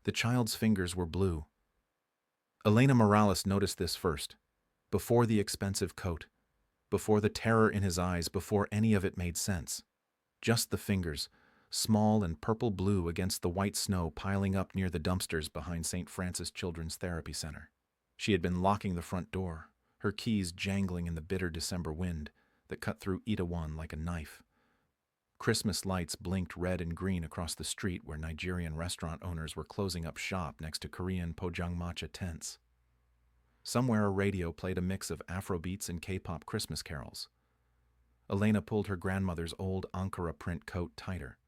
The child's fingers were blue. Elena Morales noticed this first, before the expensive coat, before the terror in his eyes, before any of it made sense. Just the fingers, small and purple-blue against the white snow piling up near the dumpsters behind St. Francis Children's Therapy Center. She had been locking the front door, her keys jangling in the bitter December wind that cut through Itaewon like a knife. Christmas lights blinked red and green across the street where Nigerian restaurant owners were closing up shop next to Korean pojangmatcha tents. Somewhere a radio played a mix of Afrobeats and K-pop Christmas carols. Elena pulled her grandmother's old Ankara print coat tighter,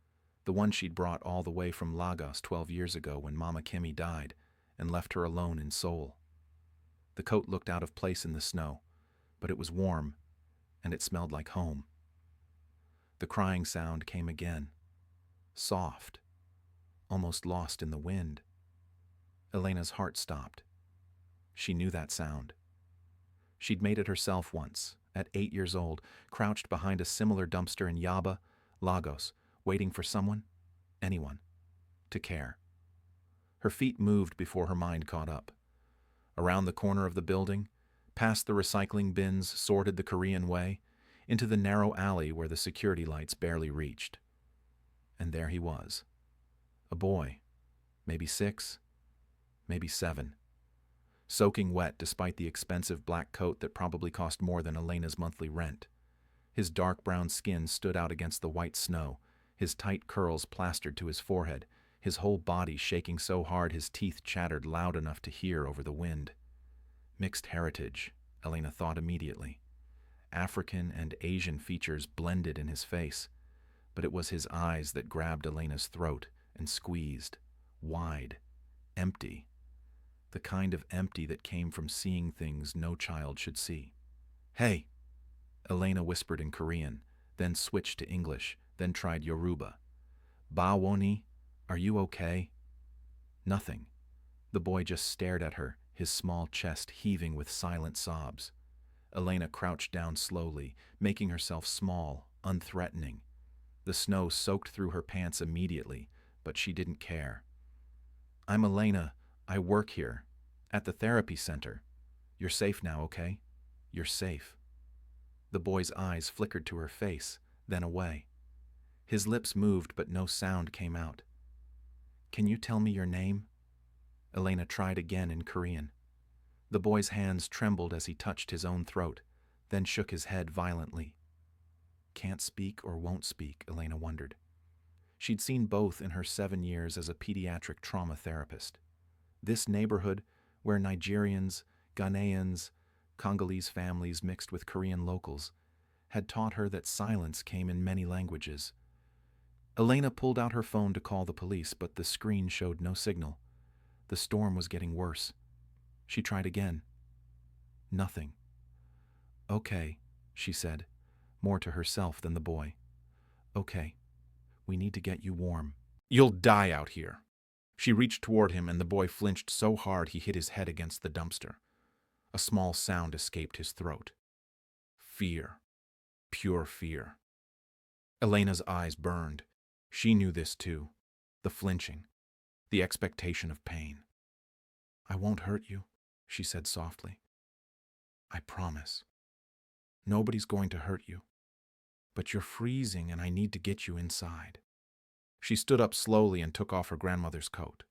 the one she'd brought all the way from Lagos 12 years ago when Mama Kimmy died and left her alone in Seoul. The coat looked out of place in the snow, but it was warm, and it smelled like home. The crying sound came again, soft, almost lost in the wind. Elena's heart stopped. She knew that sound. She'd made it herself once, at 8 years old, crouched behind a similar dumpster in Yaba, Lagos, waiting for someone, anyone, to care. Her feet moved before her mind caught up. Around the corner of the building, past the recycling bins sorted the Korean way, into the narrow alley where the security lights barely reached. And there he was. A boy, maybe 6, maybe 7. Soaking wet despite the expensive black coat that probably cost more than Elena's monthly rent. His dark brown skin stood out against the white snow, his tight curls plastered to his forehead, his whole body shaking so hard his teeth chattered loud enough to hear over the wind. Mixed heritage, Elena thought immediately. African and Asian features blended in his face, but it was his eyes that grabbed Elena's throat and squeezed, wide, empty. The kind of empty that came from seeing things no child should see. "Hey," Elena whispered in Korean, then switched to English, then tried Yoruba. "Bawoni, are you okay?" Nothing. The boy just stared at her, his small chest heaving with silent sobs. Elena crouched down slowly, making herself small, unthreatening. The snow soaked through her pants immediately, but she didn't care. "I'm Elena. I work here, at the therapy center. You're safe now, okay? You're safe." The boy's eyes flickered to her face, then away. His lips moved, but no sound came out. "Can you tell me your name?" Elena tried again in Korean. The boy's hands trembled as he touched his own throat, then shook his head violently. Can't speak or won't speak, Elena wondered. She'd seen both in her 7 years as a pediatric trauma therapist. This neighborhood, where Nigerians, Ghanaians, Congolese families mixed with Korean locals, had taught her that silence came in many languages. Elena pulled out her phone to call the police, but the screen showed no signal. The storm was getting worse. She tried again. Nothing. "Okay," she said, more to herself than the boy. "Okay, we need to get you warm." "You'll die out here." She reached toward him, and the boy flinched so hard he hit his head against the dumpster. A small sound escaped his throat. Fear. Pure fear. Elena's eyes burned. She knew this too. The flinching. The expectation of pain. "I won't hurt you," she said softly. "I promise. Nobody's going to hurt you. But you're freezing and I need to get you inside." She stood up slowly and took off her grandmother's coat.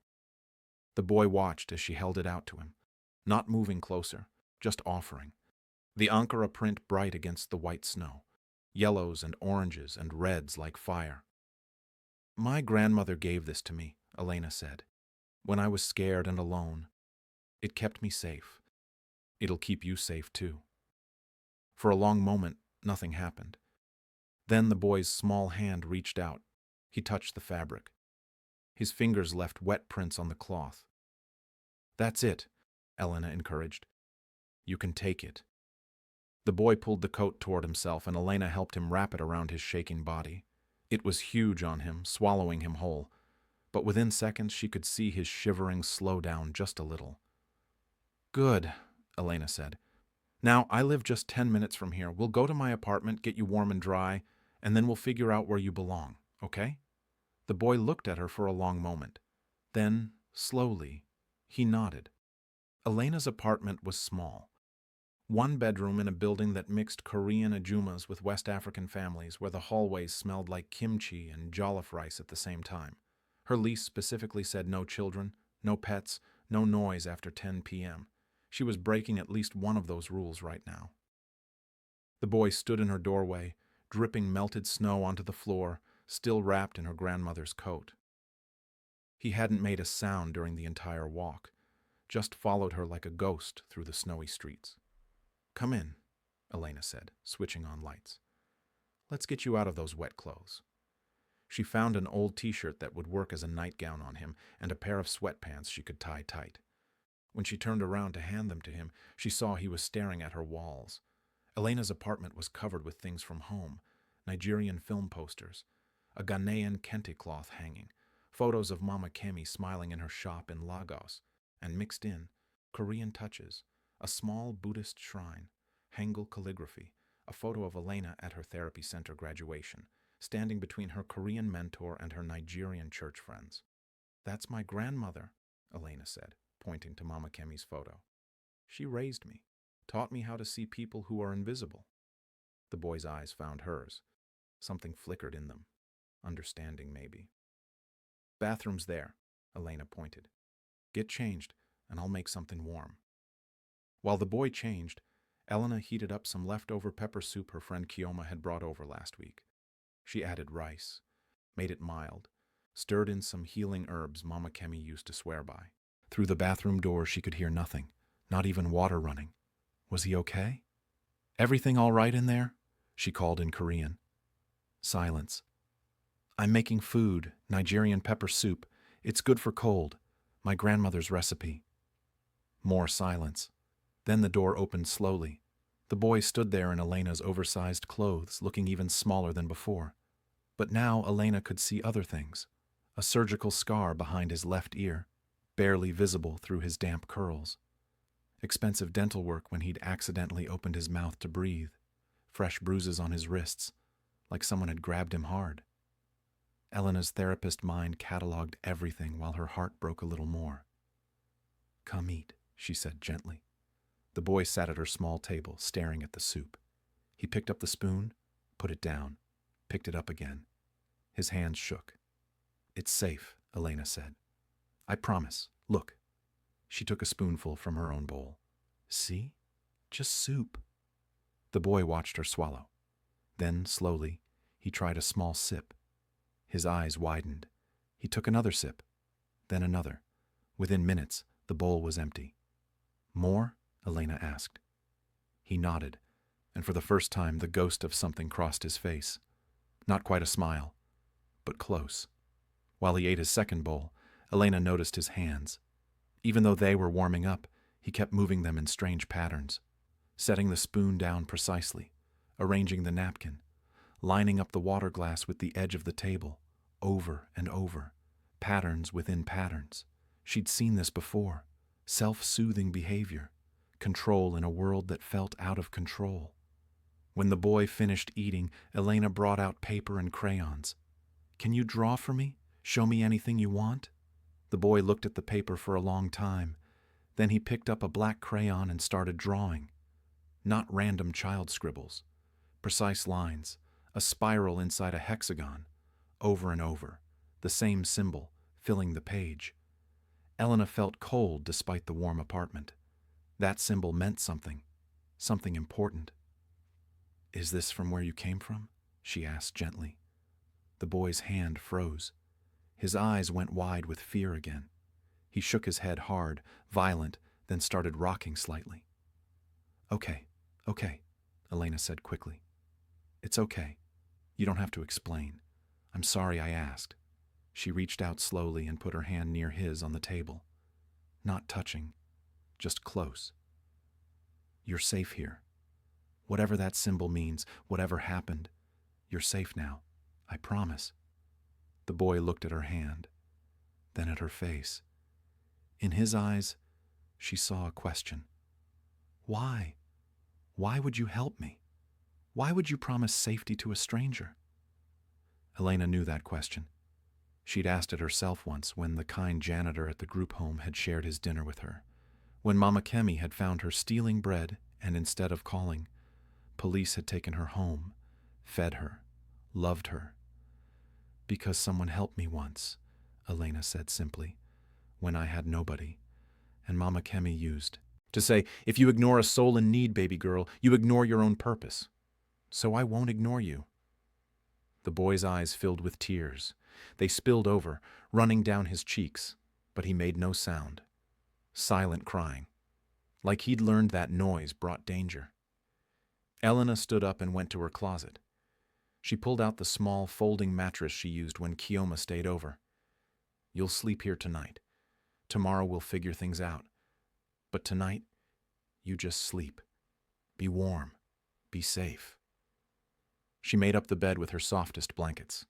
The boy watched as she held it out to him, not moving closer, just offering. The Ankara print bright against the white snow, yellows and oranges and reds like fire. "My grandmother gave this to me," Elena said, "when I was scared and alone. It kept me safe. It'll keep you safe too." For a long moment, nothing happened. Then the boy's small hand reached out. He touched the fabric. His fingers left wet prints on the cloth. "That's it," Elena encouraged. "You can take it." The boy pulled the coat toward himself, and Elena helped him wrap it around his shaking body. It was huge on him, swallowing him whole. But within seconds she could see his shivering slow down just a little. "Good," Elena said. "Now, I live just 10 minutes from here. We'll go to my apartment, get you warm and dry, and then we'll figure out where you belong, okay?" The boy looked at her for a long moment. Then Slowly, he nodded. Elena's apartment was small. One bedroom in a building that mixed Korean ajumas with West African families where the hallways smelled like kimchi and jollof rice at the same time. Her lease specifically said no children, no pets, no noise after 10 p.m. She was breaking at least one of those rules right now. The boy stood in her doorway, dripping melted snow onto the floor, still wrapped in her grandmother's coat. He hadn't made a sound during the entire walk, just followed her like a ghost through the snowy streets. "Come in," Elena said, switching on lights. "Let's get you out of those wet clothes." She found an old t-shirt that would work as a nightgown on him and a pair of sweatpants she could tie tight. When she turned around to hand them to him, she saw he was staring at her walls. Elena's apartment was covered with things from home: Nigerian film posters, a Ghanaian kente cloth hanging, photos of Mama Kemi smiling in her shop in Lagos, and mixed in, Korean touches, a small Buddhist shrine, Hangul calligraphy, a photo of Elena at her therapy center graduation, standing between her Korean mentor and her Nigerian church friends. "That's my grandmother," Elena said, pointing to Mama Kemi's photo. "She raised me, taught me how to see people who are invisible." The boy's eyes found hers. Something flickered in them. Understanding, maybe. "Bathroom's there," Elena pointed. "Get changed, and I'll make something warm." While the boy changed, Elena heated up some leftover pepper soup her friend Kioma had brought over last week. She added rice, made it mild, stirred in some healing herbs Mama Kemi used to swear by. Through the bathroom door she could hear nothing, not even water running. Was he okay? "Everything all right in there?" she called in Korean. Silence. "I'm making food, Nigerian pepper soup. It's good for cold. My grandmother's recipe." More silence. Then the door opened slowly. The boy stood there in Elena's oversized clothes, looking even smaller than before. But now Elena could see other things. A surgical scar behind his left ear, barely visible through his damp curls. Expensive dental work when he'd accidentally opened his mouth to breathe. Fresh bruises on his wrists, like someone had grabbed him hard. Elena's therapist mind cataloged everything while her heart broke a little more. "Come eat," she said gently. The boy sat at her small table, staring at the soup. He picked up the spoon, put it down, picked it up again. His hands shook. "It's safe," Elena said. "I promise. Look." She took a spoonful from her own bowl. "See? Just soup." The boy watched her swallow. Then, slowly, he tried a small sip. His eyes widened. He took another sip, then another. Within minutes, the bowl was empty. "More?" Elena asked. He nodded, and for the first time the ghost of something crossed his face. Not quite a smile, but close. While he ate his second bowl, Elena noticed his hands. Even though they were warming up, he kept moving them in strange patterns, setting the spoon down precisely, arranging the napkin, lining up the water glass with the edge of the table, over and over, patterns within patterns. She'd seen this before. Self-soothing behavior, control in a world that felt out of control. When the boy finished eating, Elena brought out paper and crayons. "Can you draw for me? Show me anything you want?" The boy looked at the paper for a long time. Then he picked up a black crayon and started drawing. Not random child scribbles. Precise lines, a spiral inside a hexagon, over and over, the same symbol, filling the page. Elena felt cold despite the warm apartment. That symbol meant something important. "Is this from where you came from?" she asked gently. The boy's hand froze. His eyes went wide with fear again. He shook his head hard, violent, then started rocking slightly. Okay, Elena said quickly. "It's okay. You don't have to explain. I'm sorry I asked." She reached out slowly and put her hand near his on the table. Not touching, just close. "You're safe here. Whatever that symbol means, whatever happened, you're safe now. I promise." The boy looked at her hand, then at her face. In his eyes, she saw a question. "Why? Why would you help me? Why would you promise safety to a stranger?" Elena knew that question. She'd asked it herself once when the kind janitor at the group home had shared his dinner with her. When Mama Kemi had found her stealing bread and instead of calling, police had taken her home, fed her, loved her. "Because someone helped me once," Elena said simply, "when I had nobody." And Mama Kemi used to say, "If you ignore a soul in need, baby girl, you ignore your own purpose. So I won't ignore you." The boy's eyes filled with tears. They spilled over, running down his cheeks, but he made no sound. Silent crying, like he'd learned that noise brought danger. Elena stood up and went to her closet. She pulled out the small folding mattress she used when Kioma stayed over. "You'll sleep here tonight. Tomorrow we'll figure things out. But tonight, you just sleep. Be warm. Be safe." She made up the bed with her softest blankets.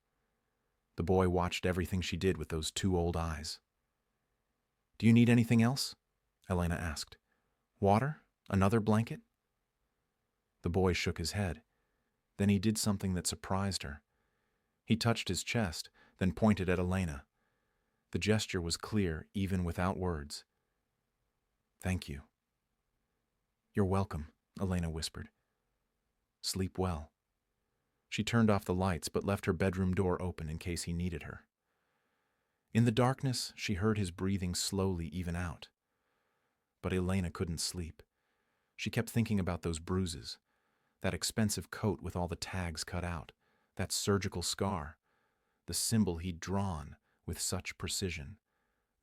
The boy watched everything she did with those two old eyes. "Do you need anything else?" Elena asked. "Water? Another blanket?" The boy shook his head. Then he did something that surprised her. He touched his chest, then pointed at Elena. The gesture was clear, even without words. "Thank you." "You're welcome," Elena whispered. "Sleep well." She turned off the lights but left her bedroom door open in case he needed her. In the darkness, she heard his breathing slowly even out. But Elena couldn't sleep. She kept thinking about those bruises, that expensive coat with all the tags cut out, that surgical scar, the symbol he'd drawn with such precision.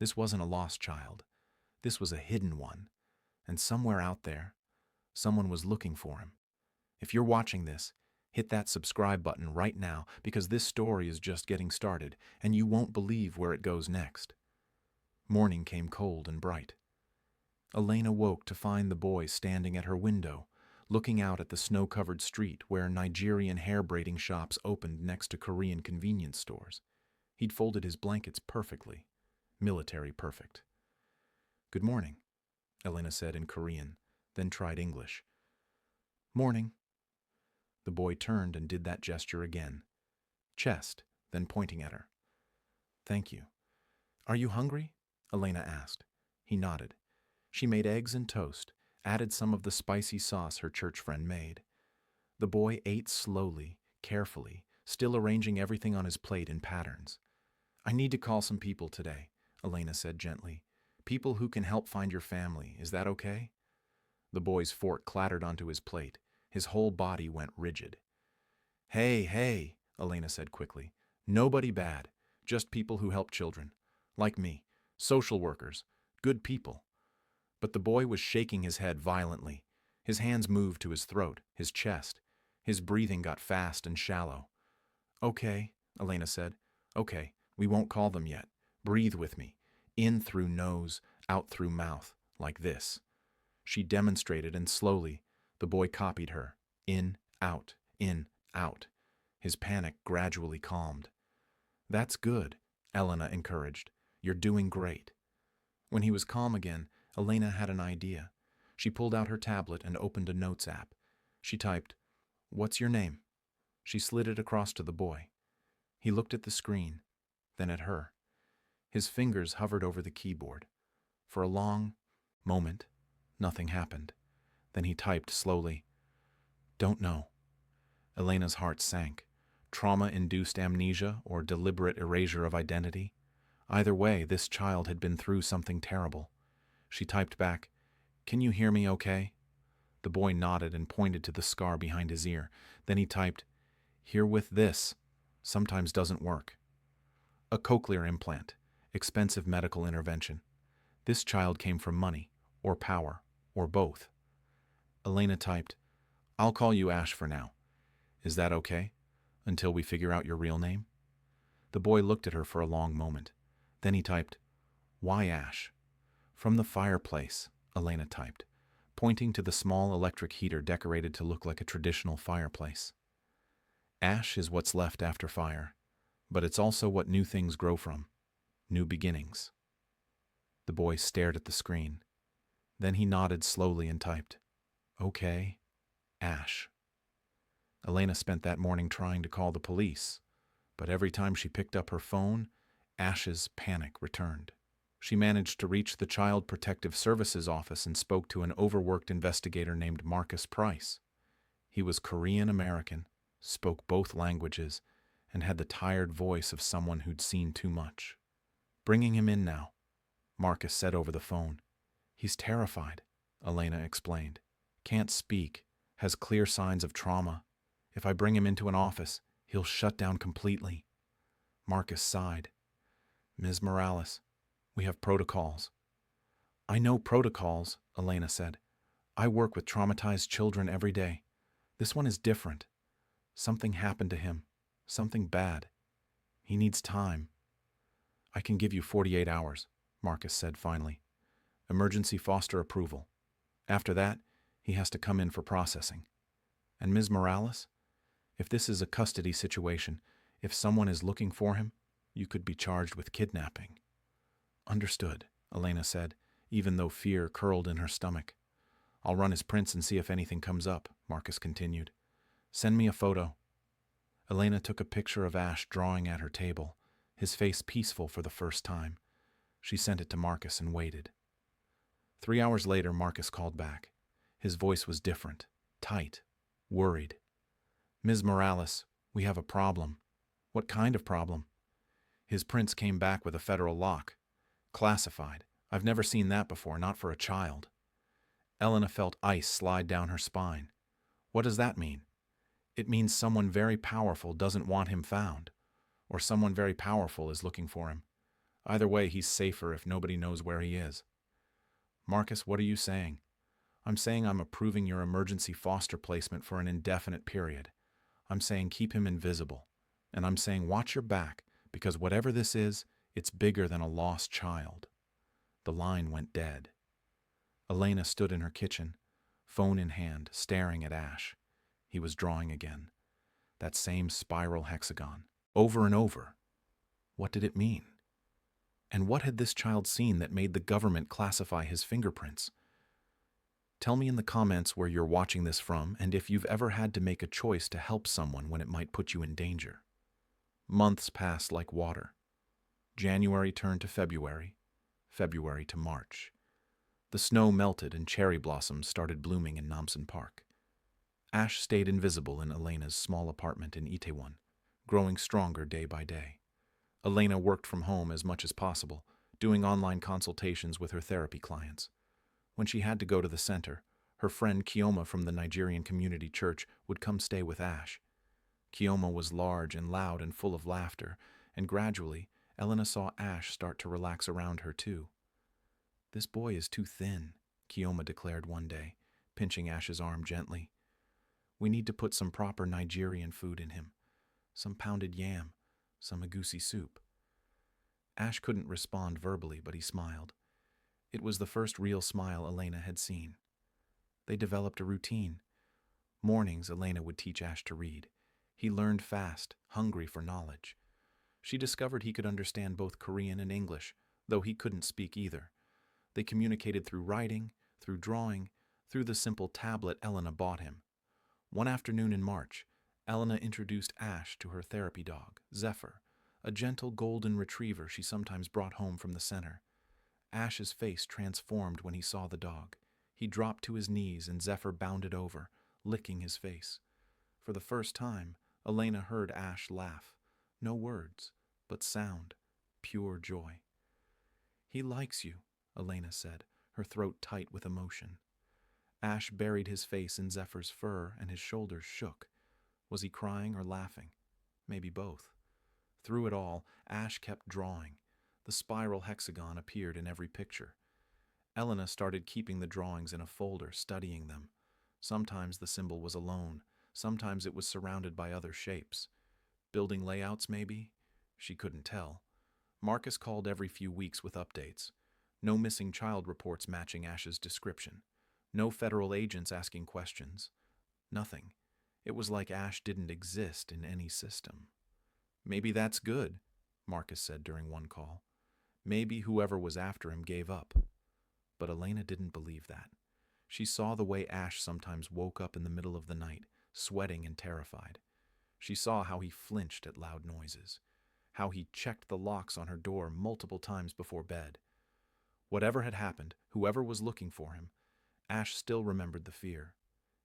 This wasn't a lost child. This was a hidden one. And somewhere out there, someone was looking for him. If you're watching this, hit that subscribe button right now because this story is just getting started and you won't believe where it goes next. Morning came cold and bright. Elena woke to find the boy standing at her window, looking out at the snow-covered street where Nigerian hair-braiding shops opened next to Korean convenience stores. He'd folded his blankets perfectly, military perfect. "Good morning," Elena said in Korean, then tried English. "Morning." The boy turned and did that gesture again. Chest, then pointing at her. "Thank you." "Are you hungry?" Elena asked. He nodded. She made eggs and toast, added some of the spicy sauce her church friend made. The boy ate slowly, carefully, still arranging everything on his plate in patterns. "I need to call some people today," Elena said gently. "People who can help find your family. Is that okay?" The boy's fork clattered onto his plate. His whole body went rigid. Hey, Elena said quickly. "Nobody bad. Just people who help children. Like me. Social workers. Good people." But the boy was shaking his head violently. His hands moved to his throat, his chest. His breathing got fast and shallow. "Okay," Elena said. "Okay, we won't call them yet. Breathe with me. In through nose, out through mouth, like this." She demonstrated, and slowly, the boy copied her. In, out, in, out. His panic gradually calmed. "That's good," Elena encouraged. "You're doing great." When he was calm again, Elena had an idea. She pulled out her tablet and opened a notes app. She typed, "What's your name?" She slid it across to the boy. He looked at the screen, then at her. His fingers hovered over the keyboard. For a long moment, nothing happened. Then he typed slowly, "Don't know." Elena's heart sank. Trauma-induced amnesia or deliberate erasure of identity? Either way, this child had been through something terrible. She typed back, "Can you hear me okay?" The boy nodded and pointed to the scar behind his ear. Then he typed, "Here with this. Sometimes doesn't work." A cochlear implant. Expensive medical intervention. This child came from money, or power, or both. Elena typed, "I'll call you Ash for now. Is that okay? Until we figure out your real name?" The boy looked at her for a long moment. Then he typed, "Why Ash?" "From the fireplace," Elena typed, pointing to the small electric heater decorated to look like a traditional fireplace. Ash is what's left after fire, but it's also what new things grow from. New beginnings. The boy stared at the screen. Then he nodded slowly and typed, "Okay, Ash." Elena spent that morning trying to call the police, but every time she picked up her phone, Ash's panic returned. She managed to reach the Child Protective Services office and spoke to an overworked investigator named Marcus Price. He was Korean American, spoke both languages, and had the tired voice of someone who'd seen too much. "Bringing him in now," Marcus said over the phone. "He's terrified," Elena explained. "Can't speak, has clear signs of trauma. If I bring him into an office, he'll shut down completely." Marcus sighed. "Ms. Morales, we have protocols." "I know protocols," Elena said. "I work with traumatized children every day. This one is different. Something happened to him. Something bad. He needs time." "I can give you 48 hours, Marcus said finally. "Emergency foster approval. After that, he has to come in for processing. And Ms. Morales, if this is a custody situation, if someone is looking for him, you could be charged with kidnapping." "Understood," Elena said, even though fear curled in her stomach. "I'll run his prints and see if anything comes up," Marcus continued. "Send me a photo." Elena took a picture of Ash drawing at her table, his face peaceful for the first time. She sent it to Marcus and waited. 3 hours later, Marcus called back. His voice was different, tight, worried. "Ms. Morales, we have a problem." "What kind of problem?" "His prints came back with a federal lock. Classified. I've never seen that before, not for a child." Elena felt ice slide down her spine. "What does that mean?" "It means someone very powerful doesn't want him found, or someone very powerful is looking for him. Either way, he's safer if nobody knows where he is." "Marcus, what are you saying?" "I'm saying I'm approving your emergency foster placement for an indefinite period. I'm saying keep him invisible. And I'm saying watch your back, because whatever this is, it's bigger than a lost child." The line went dead. Elena stood in her kitchen, phone in hand, staring at Ash. He was drawing again. That same spiral hexagon, over and over. What did it mean? And what had this child seen that made the government classify his fingerprints? Tell me in the comments where you're watching this from and if you've ever had to make a choice to help someone when it might put you in danger. Months passed like water. January turned to February, February to March. The snow melted and cherry blossoms started blooming in Namsan Park. Ash stayed invisible in Elena's small apartment in Itaewon, growing stronger day by day. Elena worked from home as much as possible, doing online consultations with her therapy clients. When she had to go to the center, her friend Kioma from the Nigerian Community Church would come stay with Ash. Kioma was large and loud and full of laughter, and gradually, Elena saw Ash start to relax around her too. "This boy is too thin," Kioma declared one day, pinching Ash's arm gently. "We need to put some proper Nigerian food in him. Some pounded yam, some egusi soup." Ash couldn't respond verbally, but he smiled. It was the first real smile Elena had seen. They developed a routine. Mornings, Elena would teach Ash to read. He learned fast, hungry for knowledge. She discovered he could understand both Korean and English, though he couldn't speak either. They communicated through writing, through drawing, through the simple tablet Elena bought him. One afternoon in March, Elena introduced Ash to her therapy dog, Zephyr, a gentle golden retriever she sometimes brought home from the center. Ash's face transformed when he saw the dog. He dropped to his knees and Zephyr bounded over, licking his face. For the first time, Elena heard Ash laugh. No words, but sound, pure joy. "He likes you," Elena said, her throat tight with emotion. Ash buried his face in Zephyr's fur and his shoulders shook. Was he crying or laughing? Maybe both. Through it all, Ash kept drawing. The spiral hexagon appeared in every picture. Elena started keeping the drawings in a folder, studying them. Sometimes the symbol was alone. Sometimes it was surrounded by other shapes. Building layouts, maybe? She couldn't tell. Marcus called every few weeks with updates. No missing child reports matching Ash's description. No federal agents asking questions. Nothing. It was like Ash didn't exist in any system. "Maybe that's good," Marcus said during one call. "Maybe whoever was after him gave up." But Elena didn't believe that. She saw the way Ash sometimes woke up in the middle of the night, sweating and terrified. She saw how he flinched at loud noises, how he checked the locks on her door multiple times before bed. Whatever had happened, whoever was looking for him, Ash still remembered the fear.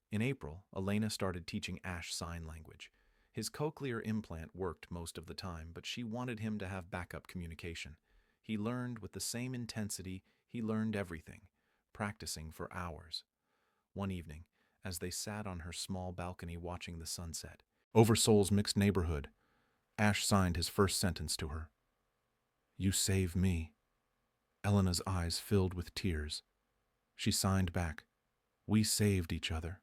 In April, Elena started teaching Ash sign language. His cochlear implant worked most of the time, but she wanted him to have backup communication. He learned with the same intensity he learned everything, practicing for hours. One evening, as they sat on her small balcony watching the sunset, over Seoul's mixed neighborhood, Ash signed his first sentence to her. "You save me." Elena's eyes filled with tears. She signed back, "We saved each other."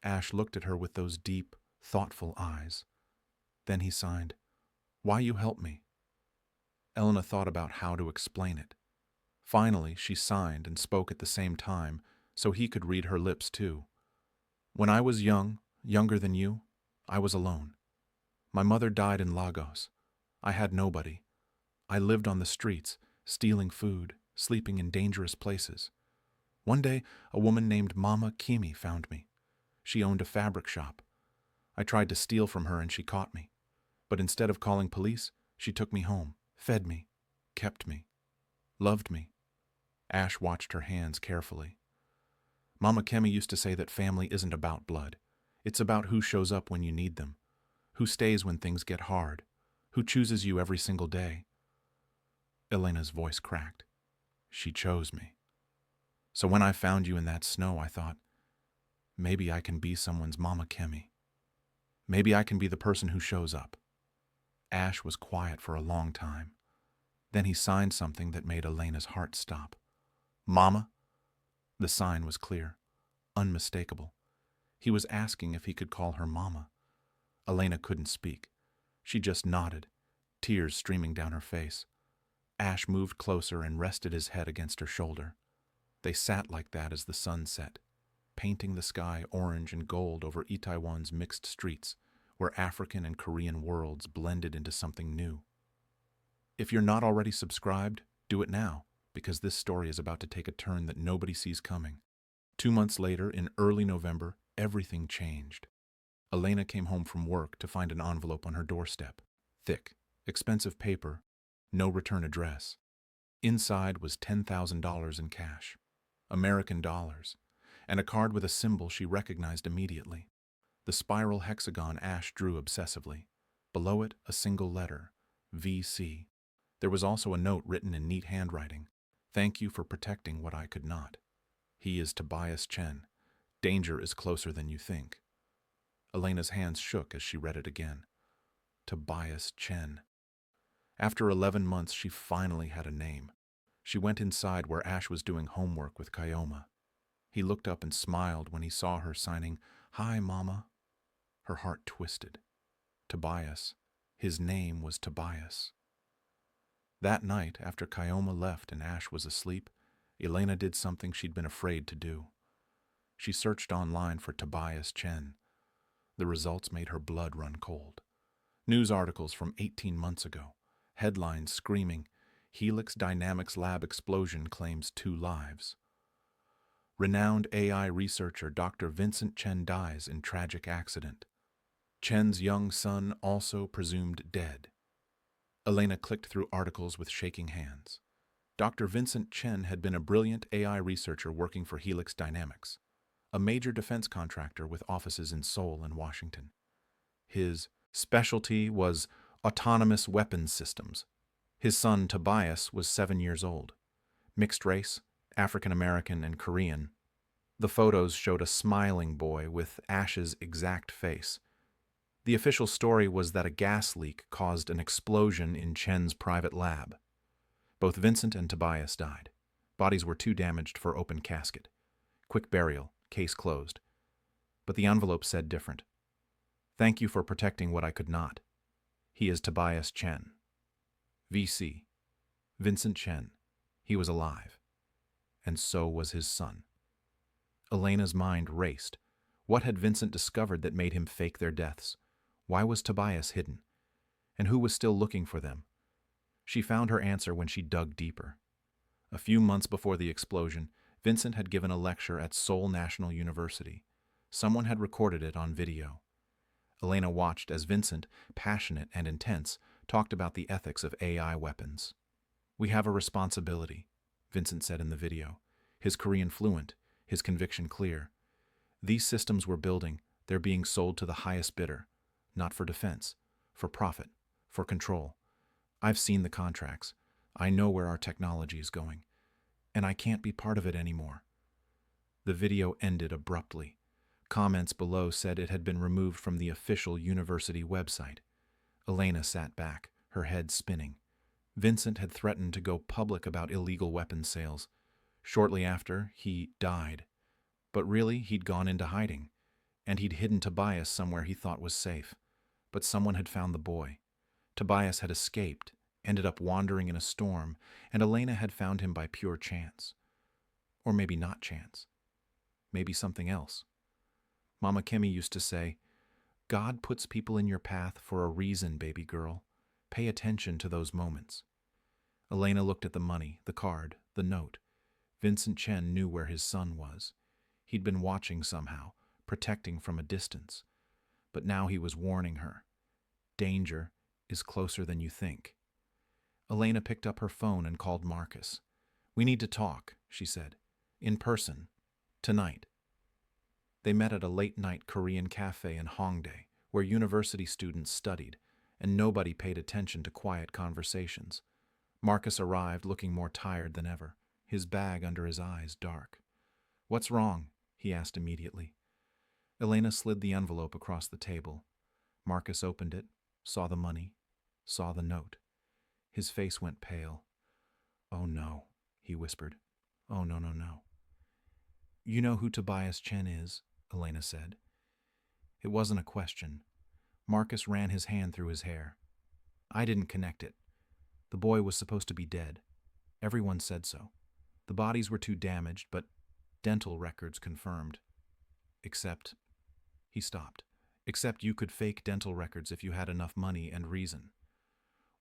Ash looked at her with those deep, thoughtful eyes. Then he signed, "Why you help me?" Elena thought about how to explain it. Finally, she signed and spoke at the same time, so he could read her lips too. "When I was young, younger than you, I was alone. My mother died in Lagos. I had nobody. I lived on the streets, stealing food, sleeping in dangerous places. One day, a woman named Mama Kimi found me. She owned a fabric shop. I tried to steal from her and she caught me. But instead of calling police, she took me home, fed me, kept me, loved me." Ash watched her hands carefully. "Mama Kemi used to say that family isn't about blood. It's about who shows up when you need them, who stays when things get hard, who chooses you every single day." Elena's voice cracked. "She chose me. So when I found you in that snow, I thought, maybe I can be someone's Mama Kemi. Maybe I can be the person who shows up." Ash was quiet for a long time. Then he signed something that made Elena's heart stop. "Mama?" The sign was clear, unmistakable. He was asking if he could call her Mama. Elena couldn't speak. She just nodded, tears streaming down her face. Ash moved closer and rested his head against her shoulder. They sat like that as the sun set, painting the sky orange and gold over Itaewon's mixed streets, where African and Korean worlds blended into something new. If you're not already subscribed, do it now, because this story is about to take a turn that nobody sees coming. 2 months later, in early November, everything changed. Elena came home from work to find an envelope on her doorstep. Thick, expensive paper, no return address. Inside was $10,000 in cash, American dollars, and a card with a symbol she recognized immediately. The spiral hexagon Ash drew obsessively. Below it, a single letter, VC. There was also a note written in neat handwriting. "Thank you for protecting what I could not. He is Tobias Chen. Danger is closer than you think." Elena's hands shook as she read it again. Tobias Chen. After 11 months, she finally had a name. She went inside where Ash was doing homework with Kyoma. He looked up and smiled when he saw her signing, "Hi, Mama." Her heart twisted. Tobias. His name was Tobias. That night, after Kyoma left and Ash was asleep, Elena did something she'd been afraid to do. She searched online for Tobias Chen. The results made her blood run cold. News articles from 18 months ago. Headlines screaming, "Helix Dynamics Lab explosion claims 2 lives." Renowned AI researcher Dr. Vincent Chen dies in tragic accident. Chen's young son also presumed dead. Elena clicked through articles with shaking hands. Dr. Vincent Chen had been a brilliant AI researcher working for Helix Dynamics, a major defense contractor with offices in Seoul and Washington. His specialty was autonomous weapons systems. His son Tobias was 7 years old. Mixed race, African American and Korean. The photos showed a smiling boy with Ash's exact face. The official story was that a gas leak caused an explosion in Chen's private lab. Both Vincent and Tobias died. Bodies were too damaged for open casket. Quick burial, case closed. But the envelope said different. "Thank you for protecting what I could not. He is Tobias Chen. VC. Vincent Chen. He was alive. And so was his son." Elena's mind raced. What had Vincent discovered that made him fake their deaths? Why was Tobias hidden? And who was still looking for them? She found her answer when she dug deeper. A few months before the explosion, Vincent had given a lecture at Seoul National University. Someone had recorded it on video. Elena watched as Vincent, passionate and intense, talked about the ethics of AI weapons. "We have a responsibility," Vincent said in the video, his Korean fluent, his conviction clear. "These systems we're building, they're being sold to the highest bidder, not for defense, for profit, for control. I've seen the contracts. I know where our technology is going, and I can't be part of it anymore." The video ended abruptly. Comments below said it had been removed from the official university website. Elena sat back, her head spinning. Vincent had threatened to go public about illegal weapons sales. Shortly after, he died. But really, he'd gone into hiding, and he'd hidden Tobias somewhere he thought was safe. But someone had found the boy. Tobias had escaped, ended up wandering in a storm, and Elena had found him by pure chance. Or maybe not chance. Maybe something else. Mama Kimmy used to say, "God puts people in your path for a reason, baby girl. Pay attention to those moments." Elena looked at the money, the card, the note. Vincent Chen knew where his son was. He'd been watching somehow, protecting from a distance. But now he was warning her. Danger is closer than you think. Elena picked up her phone and called Marcus. "We need to talk," she said. "In person. Tonight." They met at a late-night Korean cafe in Hongdae, where university students studied, and nobody paid attention to quiet conversations. Marcus arrived looking more tired than ever, his bag under his eyes dark. "What's wrong?" he asked immediately. Elena slid the envelope across the table. Marcus opened it, saw the money, saw the note. His face went pale. "Oh no," he whispered. "Oh no, no, no." "You know who Tobias Chen is?" Elena said. It wasn't a question. Marcus ran his hand through his hair. "I didn't connect it. The boy was supposed to be dead. Everyone said so. The bodies were too damaged, but dental records confirmed. Except..." He stopped. "Except you could fake dental records if you had enough money and reason."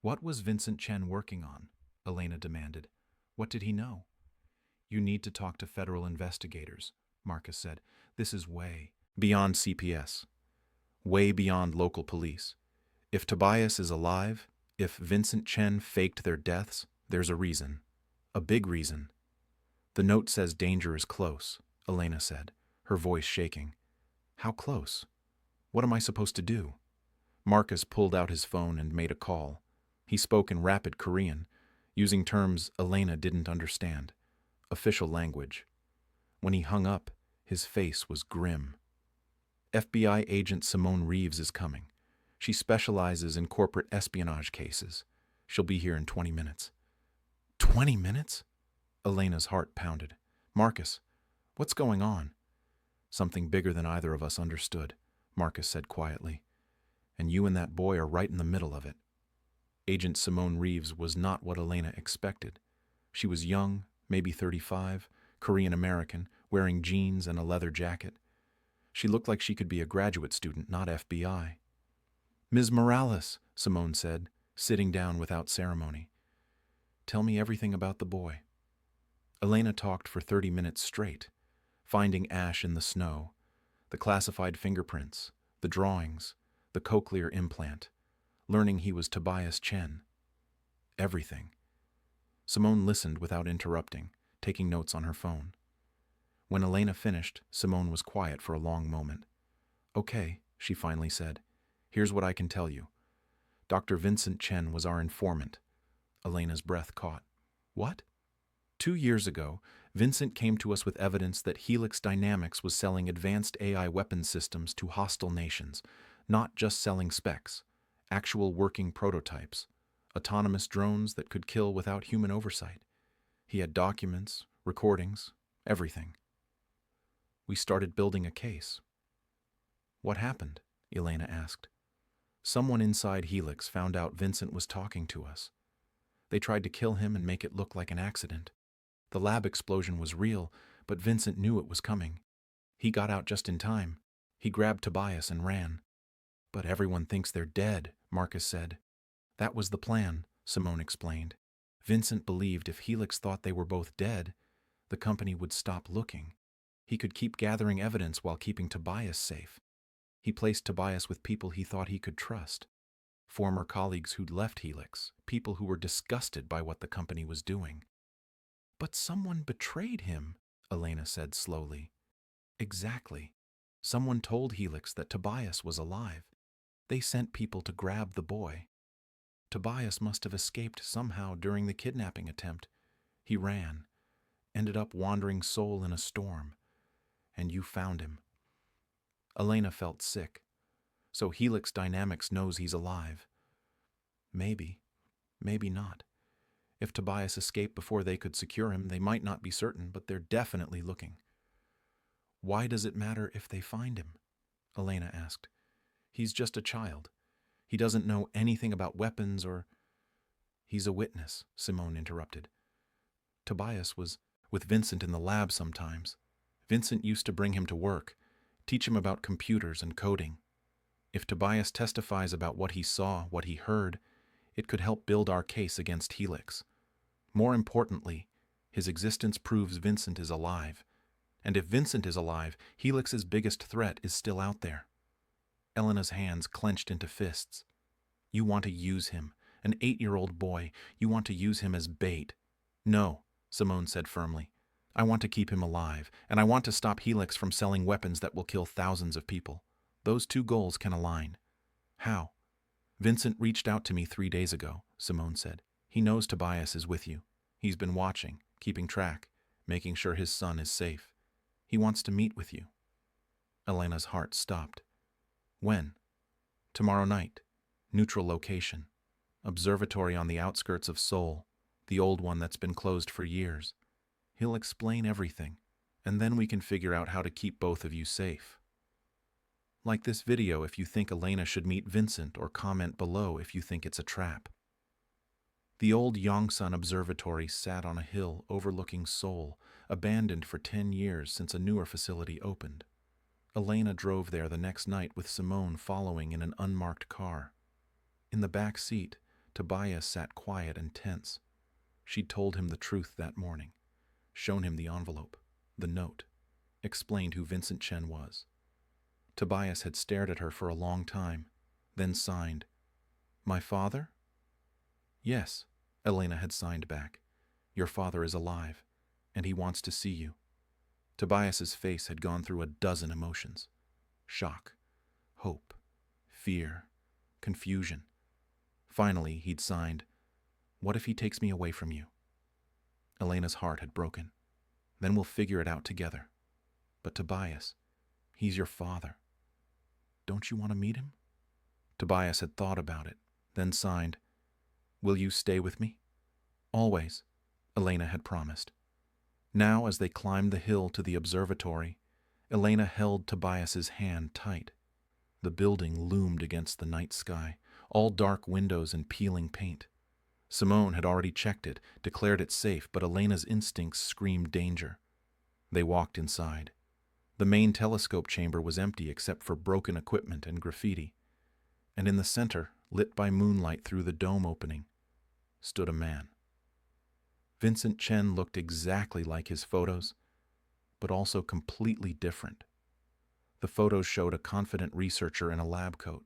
"What was Vincent Chen working on?" Elena demanded. "What did he know?" "You need to talk to federal investigators," Marcus said. "This is way beyond CPS. Way beyond local police. If Tobias is alive, if Vincent Chen faked their deaths, there's a reason. A big reason." "The note says danger is close," Elena said, her voice shaking. "How close? What am I supposed to do?" Marcus pulled out his phone and made a call. He spoke in rapid Korean, using terms Elena didn't understand. Official language. When he hung up, his face was grim. "FBI agent Simone Reeves is coming. She specializes in corporate espionage cases. She'll be here in 20 minutes. 20 minutes? Elena's heart pounded. "Marcus, what's going on?" "Something bigger than either of us understood," Marcus said quietly. "And you and that boy are right in the middle of it." Agent Simone Reeves was not what Elena expected. She was young, maybe 35, Korean-American, wearing jeans and a leather jacket. She looked like she could be a graduate student, not FBI. "Ms. Morales," Simone said, sitting down without ceremony. "Tell me everything about the boy." Elena talked for 30 minutes straight, finding ash in the snow, the classified fingerprints, the drawings, the cochlear implant, learning he was Tobias Chen. Everything. Simone listened without interrupting, taking notes on her phone. When Elena finished, Simone was quiet for a long moment. "Okay," she finally said. "Here's what I can tell you. Dr. Vincent Chen was our informant." Elena's breath caught. "What?" 2 years ago, Vincent came to us with evidence that Helix Dynamics was selling advanced AI weapons systems to hostile nations, not just selling specs, actual working prototypes, autonomous drones that could kill without human oversight. He had documents, recordings, everything. We started building a case. "What happened?" Elena asked. "Someone inside Helix found out Vincent was talking to us. They tried to kill him and make it look like an accident. The lab explosion was real, but Vincent knew it was coming. He got out just in time. He grabbed Tobias and ran." "But everyone thinks they're dead," Marcus said. "That was the plan," Simone explained. "Vincent believed if Helix thought they were both dead, the company would stop looking. He could keep gathering evidence while keeping Tobias safe. He placed Tobias with people he thought he could trust. former colleagues who'd left Helix, people who were disgusted by what the company was doing. But someone betrayed him, Elena said slowly. Exactly. Someone told Helix that Tobias was alive. They sent people to grab the boy. Tobias must have escaped somehow during the kidnapping attempt. He ran, ended up wandering Seoul in a storm, and you found him. Elena felt sick. So Helix Dynamics knows he's alive. Maybe, maybe not. If Tobias escaped before they could secure him, they might not be certain, but they're definitely looking. Why does it matter if they find him? Elena asked. He's just a child. He doesn't know anything about weapons or... He's a witness, Simone interrupted. Tobias was with Vincent in the lab sometimes. Vincent used to bring him to work, teach him about computers and coding. If Tobias testifies about what he saw, what he heard, it could help build our case against Helix. More importantly, his existence proves Vincent is alive. And if Vincent is alive, Helix's biggest threat is still out there. Elena's hands clenched into fists. You want to use him, an 8-year-old boy. You want to use him as bait. No, Simone said firmly. I want to keep him alive, and I want to stop Helix from selling weapons that will kill thousands of people. Those two goals can align. How? Vincent reached out to me 3 days ago, Simone said. He knows Tobias is with you. He's been watching, keeping track, making sure his son is safe. He wants to meet with you. Elena's heart stopped. When? Tomorrow night. Neutral location. Observatory on the outskirts of Seoul, the old one that's been closed for years. He'll explain everything, and then we can figure out how to keep both of you safe. Like this video if you think Elena should meet Vincent, or comment below if you think it's a trap. The old Yongsan Observatory sat on a hill overlooking Seoul, abandoned for 10 years since a newer facility opened. Elena drove there the next night with Simone following in an unmarked car. In the back seat, Tobias sat quiet and tense. She'd told him the truth that morning, shown him the envelope, the note, explained who Vincent Chen was. Tobias had stared at her for a long time, then signed. My father? Yes, Elena had signed back. Your father is alive, and he wants to see you. Tobias's face had gone through a dozen emotions. Shock, hope, fear, confusion. Finally, he'd signed, What if he takes me away from you? Elena's heart had broken. Then we'll figure it out together. But Tobias, he's your father. Don't you want to meet him? Tobias had thought about it, then signed, Will you stay with me? Always, Elena had promised. Now, as they climbed the hill to the observatory, Elena held Tobias's hand tight. The building loomed against the night sky, all dark windows and peeling paint. Simone had already checked it, declared it safe, but Elena's instincts screamed danger. They walked inside. The main telescope chamber was empty except for broken equipment and graffiti. And in the center, lit by moonlight through the dome opening, stood a man. Vincent Chen looked exactly like his photos, but also completely different. The photos showed a confident researcher in a lab coat.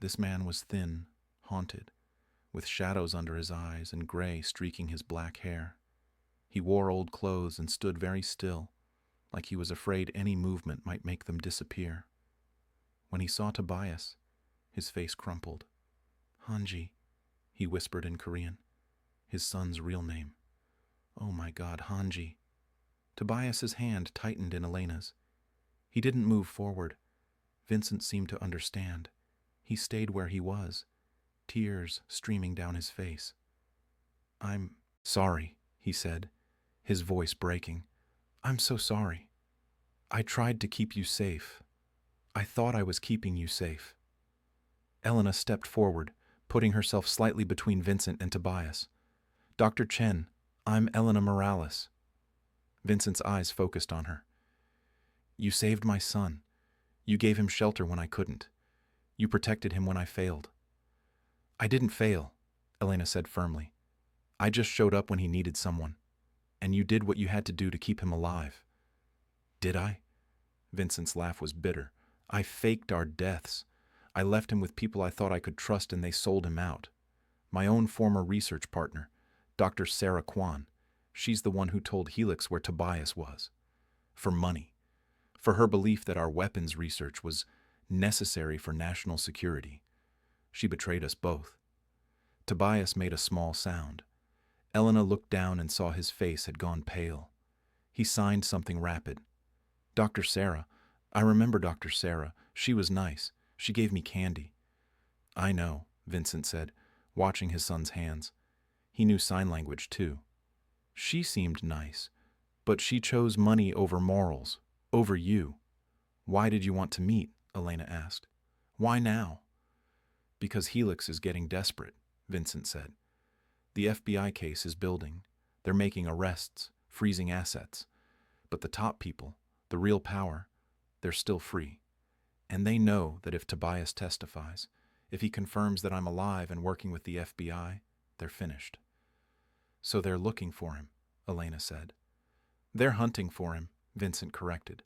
This man was thin, haunted, with shadows under his eyes and gray streaking his black hair. He wore old clothes and stood very still, like he was afraid any movement might make them disappear. When he saw Tobias, his face crumpled. Hanji, he whispered in Korean, his son's real name. Oh my God, Hanji. Tobias's hand tightened in Elena's. He didn't move forward. Vincent seemed to understand. He stayed where he was, tears streaming down his face. I'm sorry, he said, his voice breaking. I'm so sorry. I tried to keep you safe. I thought I was keeping you safe. Elena stepped forward, putting herself slightly between Vincent and Tobias. Dr. Chen, I'm Elena Morales. Vincent's eyes focused on her. You saved my son. You gave him shelter when I couldn't. You protected him when I failed. I didn't fail, Elena said firmly. I just showed up when he needed someone. And you did what you had to do to keep him alive. Did I? Vincent's laugh was bitter. I faked our deaths. I left him with people I thought I could trust and they sold him out. My own former research partner, Dr. Sarah Kwan. She's the one who told Helix where Tobias was. For money. For her belief that our weapons research was necessary for national security. She betrayed us both. Tobias made a small sound. Elena looked down and saw his face had gone pale. He signed something rapid. Dr. Sarah. I remember Dr. Sarah. She was nice. She gave me candy. I know, Vincent said, watching his son's hands. He knew sign language, too. She seemed nice, but she chose money over morals, over you. Why did you want to meet? Elena asked. Why now? Because Helix is getting desperate, Vincent said. The FBI case is building. They're making arrests, freezing assets. But the top people, the real power, they're still free. And they know that if Tobias testifies, if he confirms that I'm alive and working with the FBI, they're finished. So they're looking for him, Elena said. They're hunting for him, Vincent corrected.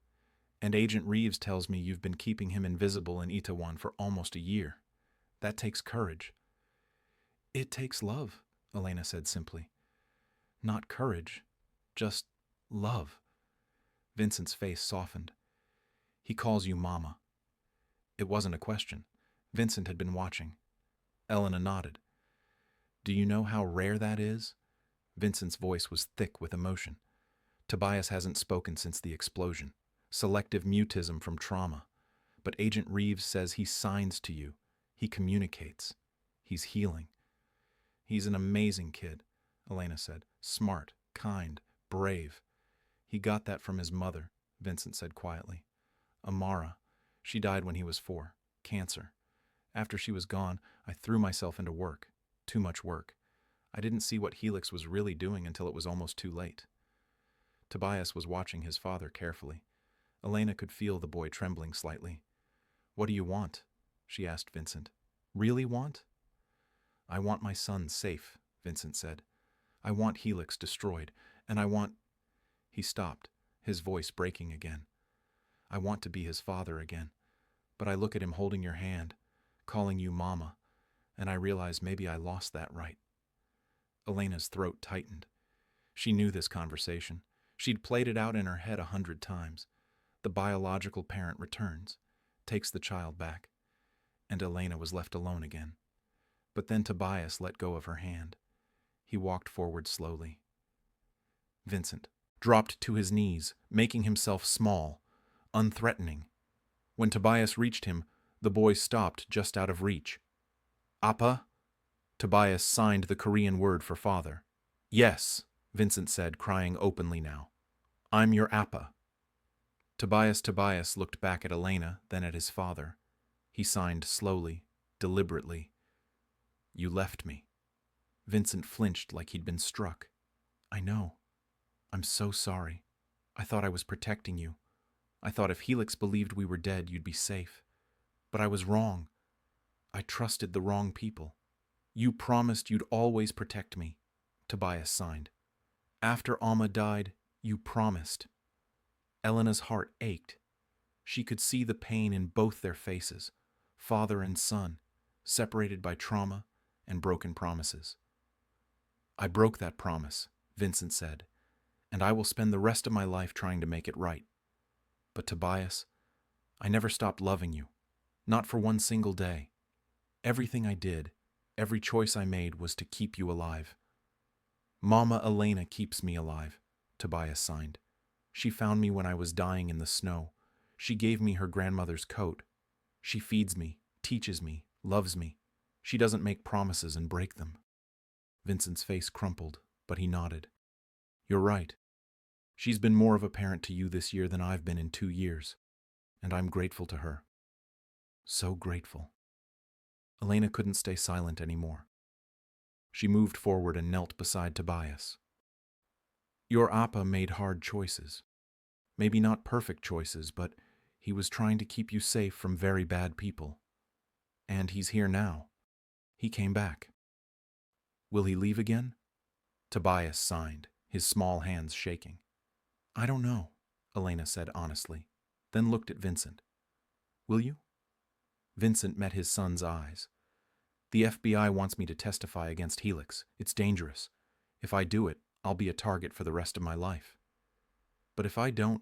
And Agent Reeves tells me you've been keeping him invisible in Itaewon for almost a year. That takes courage. It takes love, Elena said simply. Not courage, just love. Vincent's face softened. He calls you Mama. It wasn't a question. Vincent had been watching. Elena nodded. Do you know how rare that is? Vincent's voice was thick with emotion. Tobias hasn't spoken since the explosion. Selective mutism from trauma. But Agent Reeves says he signs to you. He communicates. He's healing. He's an amazing kid, Elena said. Smart, kind, brave. He got that from his mother, Vincent said quietly. Amara. She died when he was 4. Cancer. After she was gone, I threw myself into work. Too much work. I didn't see what Helix was really doing until it was almost too late. Tobias was watching his father carefully. Elena could feel the boy trembling slightly. What do you want? She asked Vincent. Really want? I want my son safe, Vincent said. I want Helix destroyed, and I want... He stopped, his voice breaking again. I want to be his father again, but I look at him holding your hand, calling you Mama, and I realize maybe I lost that right. Elena's throat tightened. She knew this conversation. She'd played it out in her head 100 times. The biological parent returns, takes the child back, and Elena was left alone again. But then Tobias let go of her hand. He walked forward slowly. Vincent dropped to his knees, making himself small, unthreatening. When Tobias reached him, the boy stopped just out of reach. Appa? Tobias signed the Korean word for father. Yes, Vincent said, crying openly now. I'm your Appa. Tobias looked back at Elena, then at his father. He signed slowly, deliberately. You left me. Vincent flinched like he'd been struck. I know. I'm so sorry. I thought I was protecting you. I thought if Helix believed we were dead, you'd be safe. But I was wrong. I trusted the wrong people. You promised you'd always protect me, Tobias signed. After Alma died, you promised. Elena's heart ached. She could see the pain in both their faces, father and son, separated by trauma and broken promises. I broke that promise, Vincent said, and I will spend the rest of my life trying to make it right. But Tobias, I never stopped loving you, not for one single day. Everything I did, every choice I made was to keep you alive. Mama Elena keeps me alive, Tobias signed. She found me when I was dying in the snow. She gave me her grandmother's coat. She feeds me, teaches me, loves me. She doesn't make promises and break them. Vincent's face crumpled, but he nodded. You're right. She's been more of a parent to you this year than I've been in 2 years, and I'm grateful to her. So grateful. Elena couldn't stay silent anymore. She moved forward and knelt beside Tobias. Your Appa made hard choices. Maybe not perfect choices, but he was trying to keep you safe from very bad people. And he's here now. He came back. Will he leave again? Tobias signed, his small hands shaking. I don't know, Elena said honestly, then looked at Vincent. Will you? Vincent met his son's eyes. The FBI wants me to testify against Helix. It's dangerous. If I do it, I'll be a target for the rest of my life. But if I don't,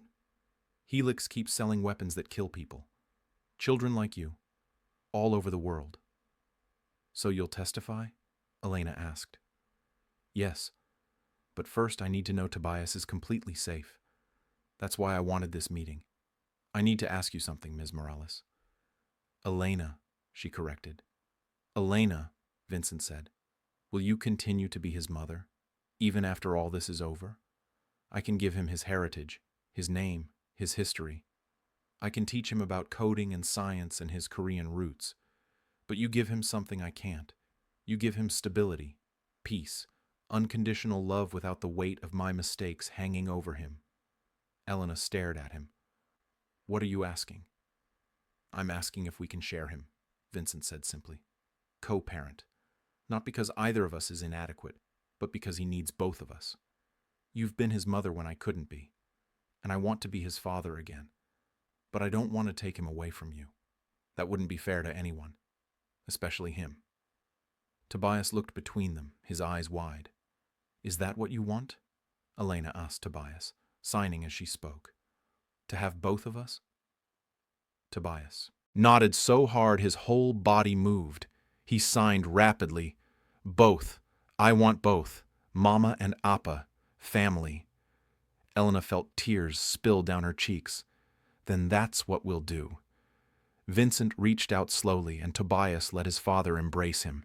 Helix keeps selling weapons that kill people. Children like you, all over the world. So you'll testify? Elena asked. Yes, but first I need to know Tobias is completely safe. That's why I wanted this meeting. I need to ask you something, Ms. Morales. Elena, she corrected. Elena, Vincent said. Will you continue to be his mother, even after all this is over? I can give him his heritage, his name, his history. I can teach him about coding and science and his Korean roots. But you give him something I can't. You give him stability, peace, unconditional love without the weight of my mistakes hanging over him. Elena stared at him. What are you asking? I'm asking if we can share him, Vincent said simply. Co-parent. Not because either of us is inadequate, but because he needs both of us. You've been his mother when I couldn't be, and I want to be his father again. But I don't want to take him away from you. That wouldn't be fair to anyone, especially him. Tobias looked between them, his eyes wide. Is that what you want? Elena asked Tobias, signing as she spoke. To have both of us? Tobias nodded so hard his whole body moved. He signed rapidly. Both. I want both. Mama and Appa. Family. Elena felt tears spill down her cheeks. Then that's what we'll do. Vincent reached out slowly, and Tobias let his father embrace him.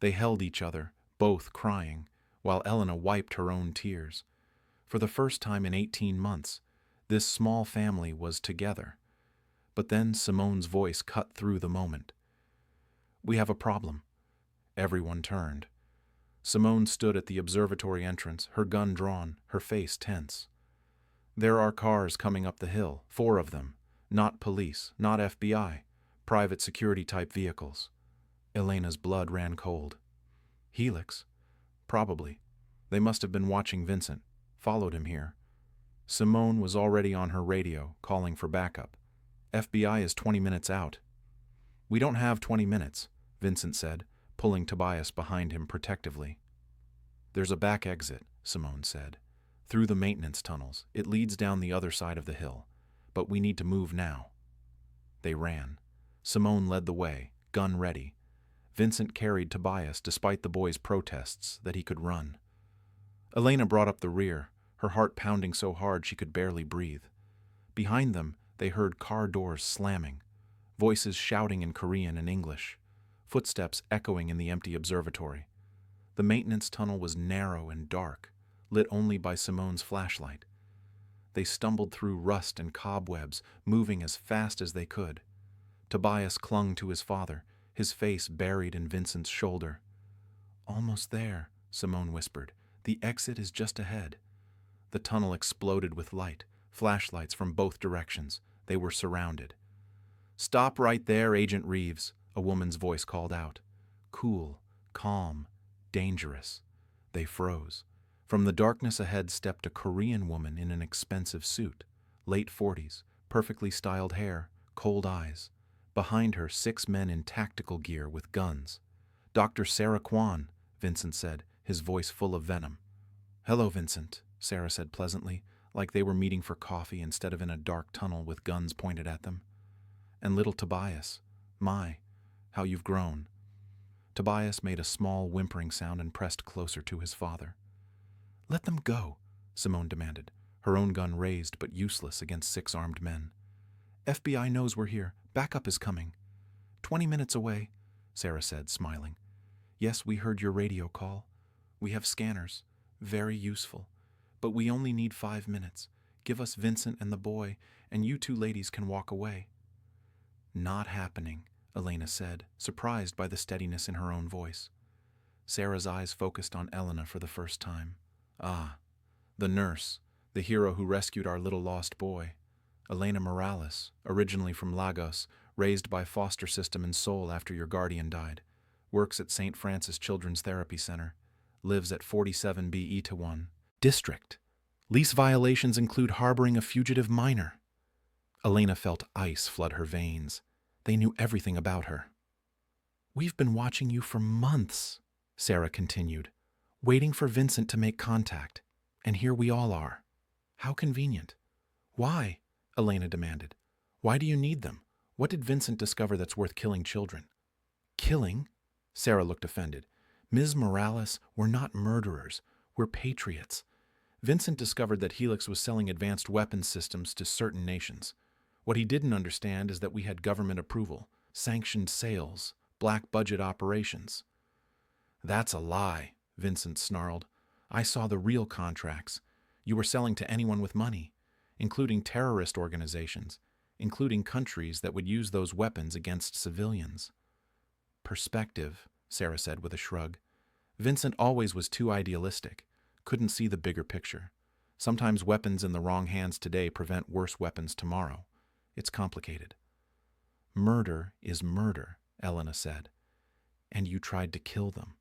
They held each other, both crying, while Elena wiped her own tears. For the first time in 18 months, this small family was together. But then Simone's voice cut through the moment. We have a problem. Everyone turned. Simone stood at the observatory entrance, her gun drawn, her face tense. There are cars coming up the hill, 4 of them. Not police, not FBI, private security-type vehicles. Elena's blood ran cold. Helix? Probably. They must have been watching Vincent, followed him here. Simone was already on her radio, calling for backup. FBI is 20 minutes out. We don't have 20 minutes, Vincent said, pulling Tobias behind him protectively. There's a back exit, Simone said. Through the maintenance tunnels. It leads down the other side of the hill. But we need to move now. They ran. Simone led the way, gun ready. Vincent carried Tobias despite the boy's protests that he could run. Elena brought up the rear, her heart pounding so hard she could barely breathe. Behind them, they heard car doors slamming, voices shouting in Korean and English, footsteps echoing in the empty observatory. The maintenance tunnel was narrow and dark, lit only by Simone's flashlight. They stumbled through rust and cobwebs, moving as fast as they could. Tobias clung to his father, his face buried in Vincent's shoulder. Almost there, Simone whispered. The exit is just ahead. The tunnel exploded with light, flashlights from both directions. They were surrounded. Stop right there, Agent Reeves, a woman's voice called out. Cool, calm, dangerous. They froze. From the darkness ahead stepped a Korean woman in an expensive suit, late 40s, perfectly styled hair, cold eyes. Behind her, 6 men in tactical gear with guns. Dr. Sarah Kwan, Vincent said, his voice full of venom. Hello, Vincent, Sarah said pleasantly, like they were meeting for coffee instead of in a dark tunnel with guns pointed at them. And little Tobias. My, how you've grown. Tobias made a small whimpering sound and pressed closer to his father. Let them go, Simone demanded, her own gun raised but useless against 6 armed men. FBI knows we're here. Backup is coming. 20 minutes away, Sarah said, smiling. Yes, we heard your radio call. We have scanners. Very useful. But we only need 5 minutes. Give us Vincent and the boy, and you 2 ladies can walk away. Not happening, Elena said, surprised by the steadiness in her own voice. Sarah's eyes focused on Elena for the first time. Ah, the nurse, the hero who rescued our little lost boy. Elena Morales, originally from Lagos, raised by foster system in Seoul after your guardian died, works at St. Francis Children's Therapy Center, lives at 47B Itaewon District. Lease violations include harboring a fugitive minor. Elena felt ice flood her veins. They knew everything about her. "We've been watching you for months," Sarah continued, "waiting for Vincent to make contact. And here we all are. How convenient." "Why?" Elena demanded. "Why do you need them? What did Vincent discover that's worth killing children?" "Killing?" Sarah looked offended. "Ms. Morales, we're not murderers. We're patriots. Vincent discovered that Helix was selling advanced weapons systems to certain nations. What he didn't understand is that we had government approval, sanctioned sales, black budget operations." "That's a lie," Vincent snarled. "I saw the real contracts. You were selling to anyone with money, including terrorist organizations, including countries that would use those weapons against civilians." "Perspective," Sarah said with a shrug. "Vincent always was too idealistic, couldn't see the bigger picture. Sometimes weapons in the wrong hands today prevent worse weapons tomorrow. It's complicated." "Murder is murder," Elena said. "And you tried to kill them."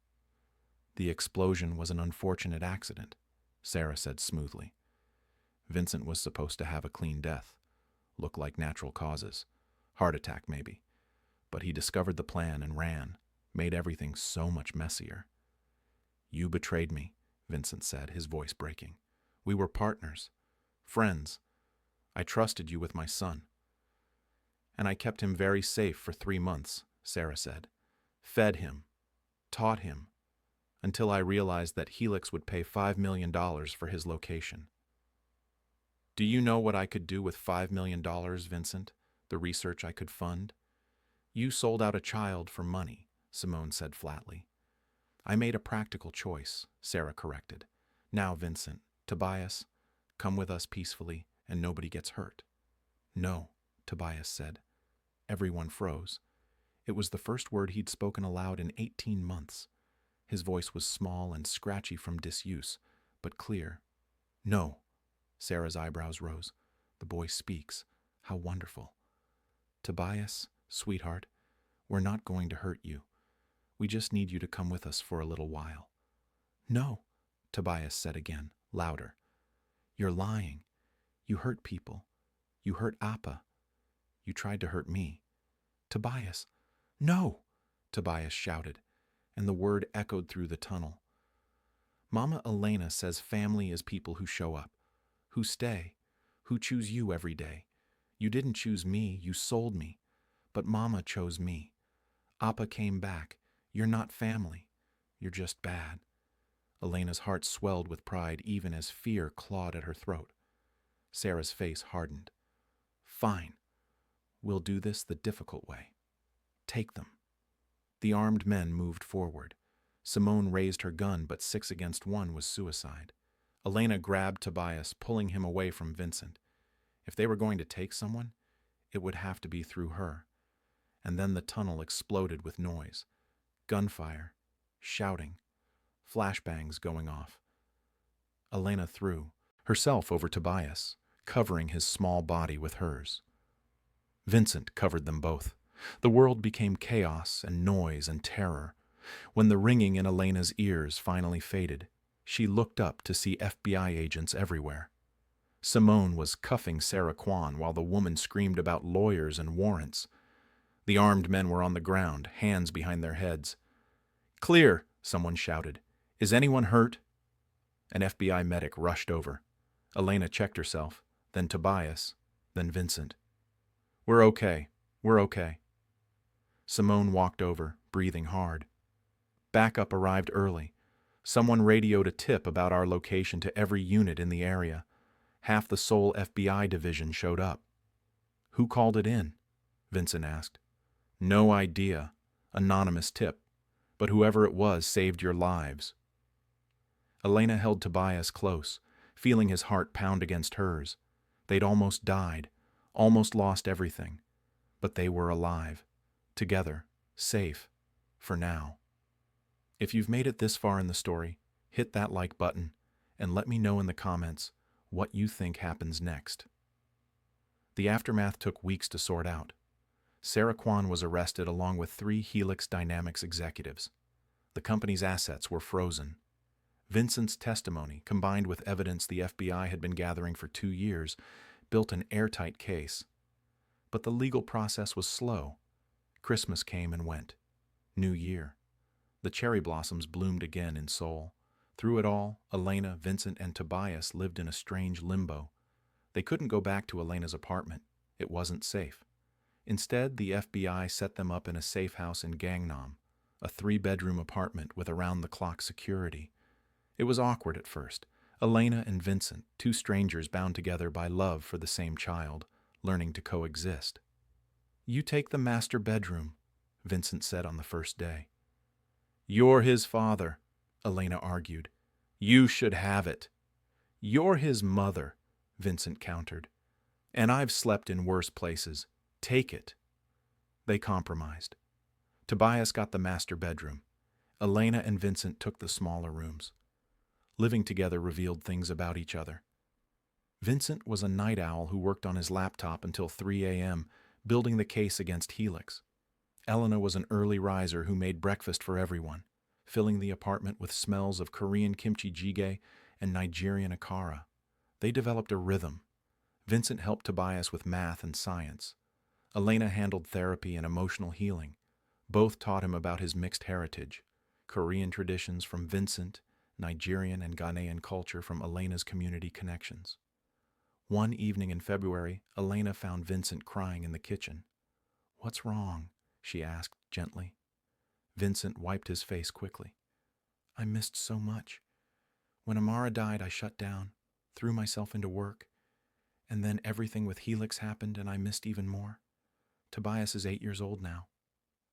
"The explosion was an unfortunate accident," Sarah said smoothly. "Vincent was supposed to have a clean death, look like natural causes, heart attack maybe. But he discovered the plan and ran, made everything so much messier." "You betrayed me," Vincent said, his voice breaking. "We were partners, friends. I trusted you with my son." "And I kept him very safe for 3 months," Sarah said. "Fed him, taught him, until I realized that Helix would pay $5 million for his location." "Do you know what I could do with $5 million, Vincent? The research I could fund?" "You sold out a child for money," Simone said flatly. "I made a practical choice," Sarah corrected. "Now, Vincent, Tobias, come with us peacefully and nobody gets hurt." "No," Tobias said. Everyone froze. It was the first word he'd spoken aloud in 18 months. His voice was small and scratchy from disuse, but clear. "No." Sarah's eyebrows rose. "The boy speaks. How wonderful." "Tobias, sweetheart, we're not going to hurt you. We just need you to come with us for a little while." "No," Tobias said again, louder. "You're lying. You hurt people. You hurt Appa. You tried to hurt me." "Tobias." "No," Tobias shouted, and the word echoed through the tunnel. "Mama Elena says family is people who show up, who stay, who choose you every day. You didn't choose me, you sold me. But Mama chose me. Appa came back. You're not family. You're just bad." Elena's heart swelled with pride even as fear clawed at her throat. Sarah's face hardened. "Fine. We'll do this the difficult way. Take them." The armed men moved forward. Simone raised her gun, but 6 against 1 was suicide. Elena grabbed Tobias, pulling him away from Vincent. If they were going to take someone, it would have to be through her. And then the tunnel exploded with noise. Gunfire, shouting, flashbangs going off. Elena threw herself over Tobias, covering his small body with hers. Vincent covered them both. The world became chaos and noise and terror. When the ringing in Elena's ears finally faded, she looked up to see FBI agents everywhere. Simone was cuffing Sarah Kwan while the woman screamed about lawyers and warrants. The armed men were on the ground, hands behind their heads. "Clear," someone shouted. "Is anyone hurt?" An FBI medic rushed over. Elena checked herself, then Tobias, then Vincent. "We're okay. We're okay." Simone walked over, breathing hard. Backup arrived early. Someone radioed a tip about our location to every unit in the area. Half the Seoul FBI division showed up. "Who called it in?" Vincent asked. "No idea. Anonymous tip. But whoever it was saved your lives." Elena held Tobias close, feeling his heart pound against hers. They'd almost died, almost lost everything. But they were alive, together, safe, for now. If you've made it this far in the story, hit that like button and let me know in the comments what you think happens next. The aftermath took weeks to sort out. Sarah Kwan was arrested along with 3 Helix Dynamics executives. The company's assets were frozen. Vincent's testimony, combined with evidence the FBI had been gathering for 2 years, built an airtight case. But the legal process was slow. Christmas came and went. New Year. The cherry blossoms bloomed again in Seoul. Through it all, Elena, Vincent, and Tobias lived in a strange limbo. They couldn't go back to Elena's apartment. It wasn't safe. Instead, the FBI set them up in a safe house in Gangnam, a 3-bedroom apartment with around-the-clock security. It was awkward at first. Elena and Vincent, two strangers bound together by love for the same child, learning to coexist. "You take the master bedroom," Vincent said on the first day. "You're his father," Elena argued. "You should have it." "You're his mother," Vincent countered. "And I've slept in worse places. Take it." They compromised. Tobias got the master bedroom. Elena and Vincent took the smaller rooms. Living together revealed things about each other. Vincent was a night owl who worked on his laptop until 3 a.m., building the case against Helix. Elena was an early riser who made breakfast for everyone, filling the apartment with smells of Korean kimchi jjigae and Nigerian akara. They developed a rhythm. Vincent helped Tobias with math and science. Elena handled therapy and emotional healing. Both taught him about his mixed heritage, Korean traditions from Vincent, Nigerian and Ghanaian culture from Elena's community connections. One evening in February, Elena found Vincent crying in the kitchen. "What's wrong?" she asked gently. Vincent wiped his face quickly. "I missed so much. When Amara died, I shut down, threw myself into work, and then everything with Helix happened and I missed even more. Tobias is 8 years old now.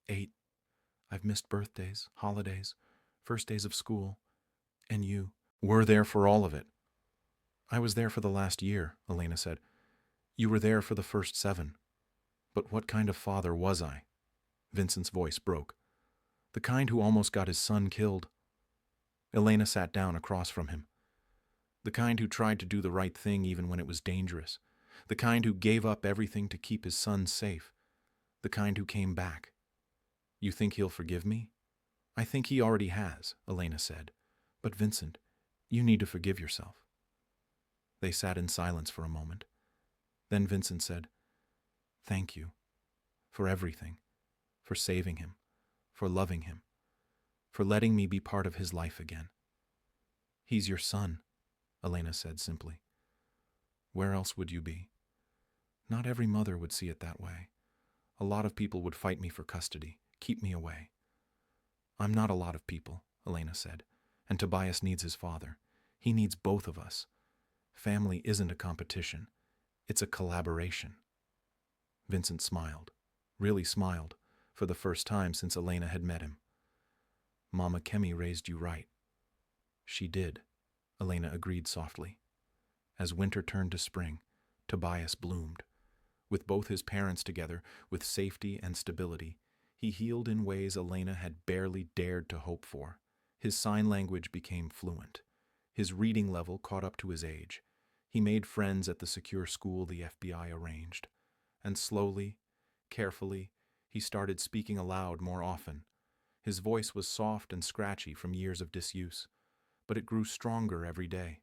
8. I've missed birthdays, holidays, first days of school, and you were there for all of it." "I was there for the last year," Elena said. "You were there for the first 7. But what kind of father was I?" Vincent's voice broke. "The kind who almost got his son killed." Elena sat down across from him. "The kind who tried to do the right thing even when it was dangerous. The kind who gave up everything to keep his son safe. The kind who came back. You think he'll forgive me?" "I think he already has," Elena said. "But Vincent, you need to forgive yourself." They sat in silence for a moment. Then Vincent said, "Thank you for everything, for saving him, for loving him, for letting me be part of his life again." "He's your son," Elena said simply. "Where else would you be?" "Not every mother would see it that way. A lot of people would fight me for custody, keep me away." "I'm not a lot of people," Elena said, "and Tobias needs his father. He needs both of us. Family isn't a competition. It's a collaboration." Vincent smiled, really smiled, for the first time since Elena had met him. "Mama Kemi raised you right." "She did," Elena agreed softly. As winter turned to spring, Tobias bloomed. With both his parents together, with safety and stability, he healed in ways Elena had barely dared to hope for. His sign language became fluent. His reading level caught up to his age. He made friends at the secure school the FBI arranged. And slowly, carefully, he started speaking aloud more often. His voice was soft and scratchy from years of disuse, but it grew stronger every day.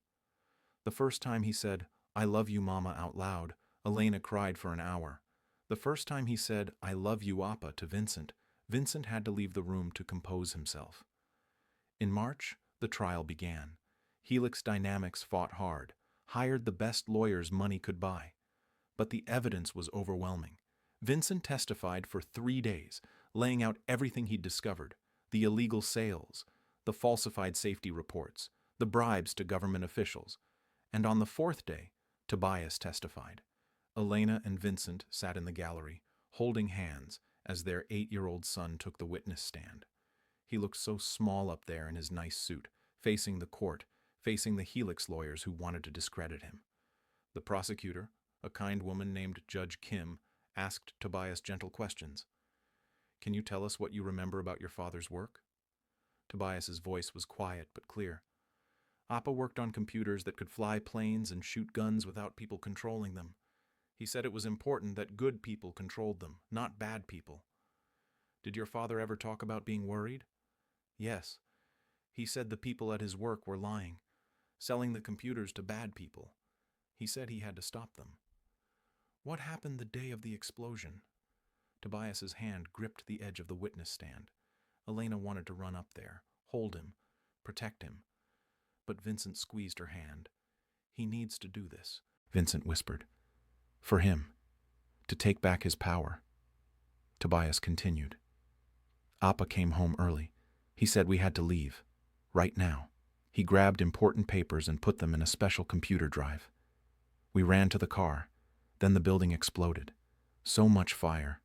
The first time he said, "I love you, Mama," out loud, Elena cried for an hour. The first time he said, "I love you, Appa," to Vincent, Vincent had to leave the room to compose himself. In March, the trial began. Helix Dynamics fought hard, hired the best lawyers money could buy. But the evidence was overwhelming. Vincent testified for 3 days, laying out everything he'd discovered: the illegal sales, the falsified safety reports, the bribes to government officials. And on the 4th day, Tobias testified. Elena and Vincent sat in the gallery, holding hands as their 8-year-old son took the witness stand. He looked so small up there in his nice suit, facing the court, facing the Helix lawyers who wanted to discredit him. The prosecutor, a kind woman named Judge Kim, asked Tobias gentle questions. "Can you tell us what you remember about your father's work?" Tobias's voice was quiet but clear. "Appa worked on computers that could fly planes and shoot guns without people controlling them. He said it was important that good people controlled them, not bad people." "Did your father ever talk about being worried?" "Yes. He said the people at his work were lying, selling the computers to bad people. He said he had to stop them." "What happened the day of the explosion?" Tobias's hand gripped the edge of the witness stand. Elena wanted to run up there, hold him, protect him. But Vincent squeezed her hand. He needs to do this, Vincent whispered. For him. To take back his power. Tobias continued. Appa came home early. He said we had to leave. Right now. He grabbed important papers and put them in a special computer drive. We ran to the car. Then the building exploded. So much fire.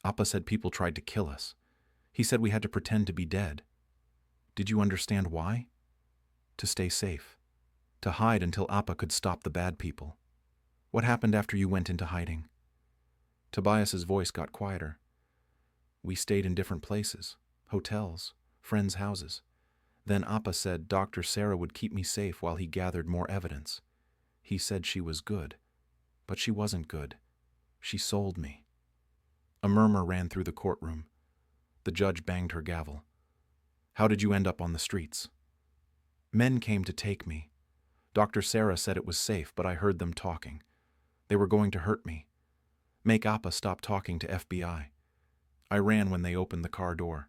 Appa said people tried to kill us. He said we had to pretend to be dead. Did you understand why? To stay safe. To hide until Appa could stop the bad people. What happened after you went into hiding? Tobias's voice got quieter. We stayed in different places, hotels, friends' houses. Then Appa said Dr. Sarah would keep me safe while he gathered more evidence. He said she was good, but she wasn't good. She sold me. A murmur ran through the courtroom. The judge banged her gavel. How did you end up on the streets? Men came to take me. Dr. Sarah said it was safe, but I heard them talking. They were going to hurt me. Make Appa stop talking to FBI. I ran when they opened the car door.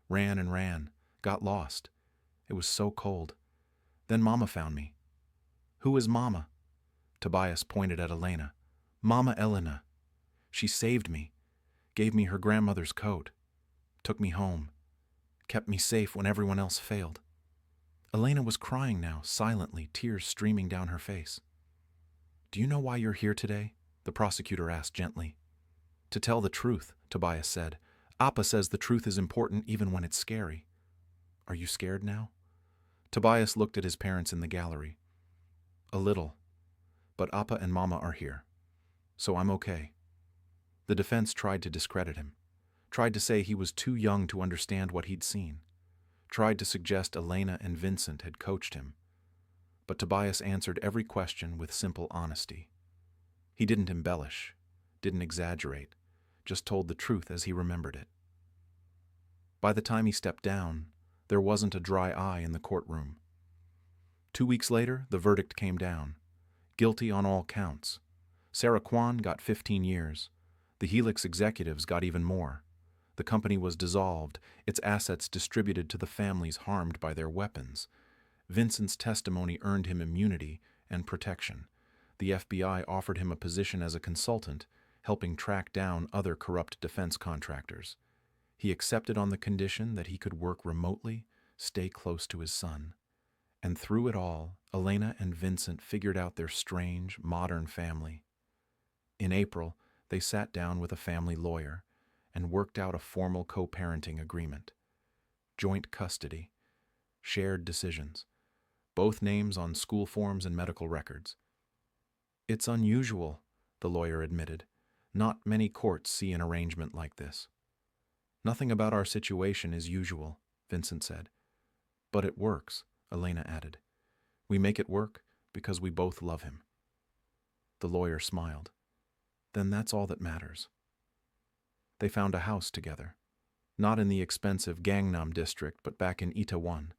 Ran and ran. Got lost. It was so cold. Then Mama found me. Who is Mama? Tobias pointed at Elena. Mama Elena. She saved me. Gave me her grandmother's coat. Took me home. Kept me safe when everyone else failed. Elena was crying now, silently, tears streaming down her face. Do you know why you're here today? The prosecutor asked gently. To tell the truth, Tobias said. Appa says the truth is important even when it's scary. Are you scared now? Tobias looked at his parents in the gallery. A little. But Appa and Mama are here. So I'm okay. The defense tried to discredit him. Tried to say he was too young to understand what he'd seen. Tried to suggest Elena and Vincent had coached him. But Tobias answered every question with simple honesty. He didn't embellish, didn't exaggerate, just told the truth as he remembered it. By the time he stepped down, there wasn't a dry eye in the courtroom. 2 weeks later, the verdict came down. Guilty on all counts. Sarah Kwan got 15 years. The Helix executives got even more. The company was dissolved, its assets distributed to the families harmed by their weapons. Vincent's testimony earned him immunity and protection. The FBI offered him a position as a consultant, helping track down other corrupt defense contractors. He accepted on the condition that he could work remotely, stay close to his son. And through it all, Elena and Vincent figured out their strange, modern family. In April, they sat down with a family lawyer and worked out a formal co-parenting agreement. Joint custody, shared decisions, both names on school forms and medical records. It's unusual, the lawyer admitted. Not many courts see an arrangement like this. Nothing about our situation is usual, Vincent said. But it works, Elena added. We make it work because we both love him. The lawyer smiled. Then that's all that matters. They found a house together, not in the expensive Gangnam district, but back in Itaewon,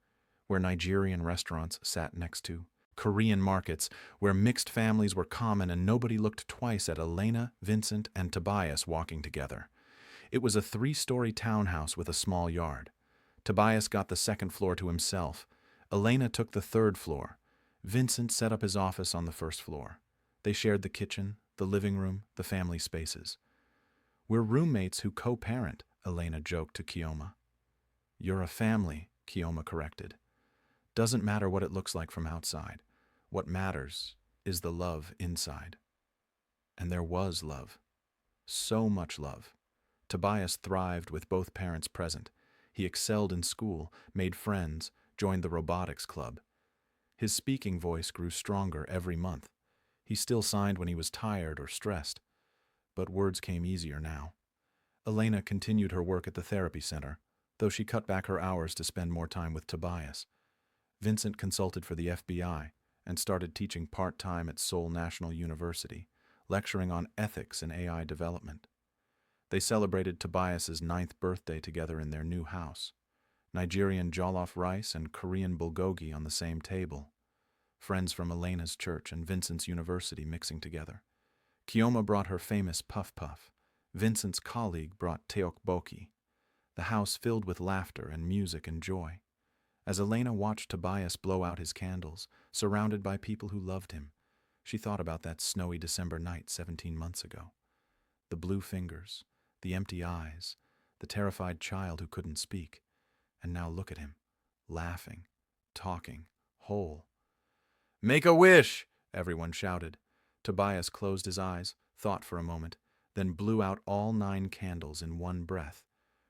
where Nigerian restaurants sat next to Korean markets, where mixed families were common and nobody looked twice at Elena, Vincent, and Tobias walking together. It was a 3-story townhouse with a small yard. Tobias got the second floor to himself. Elena took the 3rd floor. Vincent set up his office on the 1st floor. They shared the kitchen, the living room, the family spaces. We're roommates who co-parent, Elena joked to Kioma. You're a family, Kioma corrected. Doesn't matter what it looks like from outside. What matters is the love inside. And there was love. So much love. Tobias thrived with both parents present. He excelled in school, made friends, joined the robotics club. His speaking voice grew stronger every month. He still signed when he was tired or stressed, but words came easier now. Elena continued her work at the therapy center, though she cut back her hours to spend more time with Tobias. Vincent consulted for the FBI and started teaching part-time at Seoul National University, lecturing on ethics in AI development. They celebrated Tobias's 9th birthday together in their new house. Nigerian jollof rice and Korean bulgogi on the same table. Friends from Elena's church and Vincent's university mixing together. Kioma brought her famous puff puff. Vincent's colleague brought tteokbokki, the house filled with laughter and music and joy. As Elena watched Tobias blow out his candles, surrounded by people who loved him, she thought about that snowy December night 17 months ago. The blue fingers, the empty eyes, the terrified child who couldn't speak. And now look at him, laughing, talking, whole. "Make a wish!" everyone shouted. Tobias closed his eyes, thought for a moment, then blew out all 9 candles in one breath.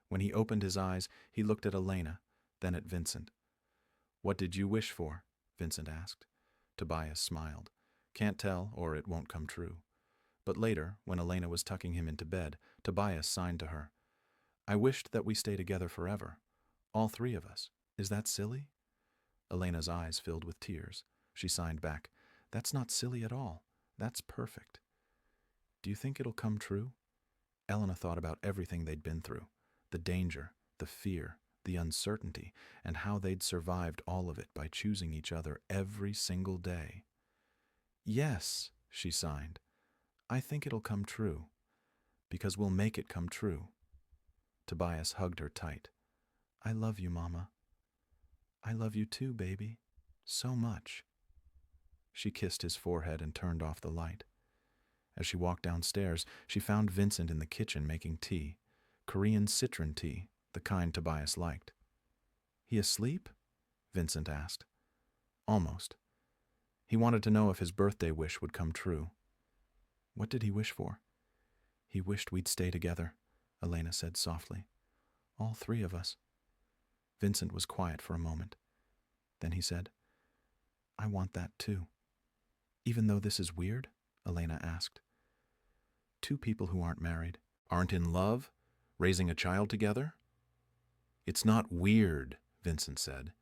When he opened his eyes, he looked at Elena, then at Vincent. "What did you wish for?" Vincent asked. Tobias smiled. "Can't tell, or it won't come true." But later, when Elena was tucking him into bed, Tobias signed to her. "I wished that we stay together forever. All 3 of us. Is that silly?" Elena's eyes filled with tears. She signed back, "That's not silly at all. That's perfect." "Do you think it'll come true?" Elena thought about everything they'd been through, the danger, the fear, the uncertainty, and how they'd survived all of it by choosing each other every single day. "Yes," she signed. "I think it'll come true, because we'll make it come true." Tobias hugged her tight. "I love you, Mama." "I love you too, baby. So much." She kissed his forehead and turned off the light. As she walked downstairs, she found Vincent in the kitchen making tea, Korean citron tea, the kind Tobias liked. "He asleep?" Vincent asked. "Almost. He wanted to know if his birthday wish would come true." "What did he wish for?" "He wished we'd stay together," Elena said softly. "All 3 of us." Vincent was quiet for a moment. Then he said, "I want that too." "Even though this is weird?" Elena asked. 2 people who aren't married, aren't in love, raising a child together?" "It's not weird," Vincent said.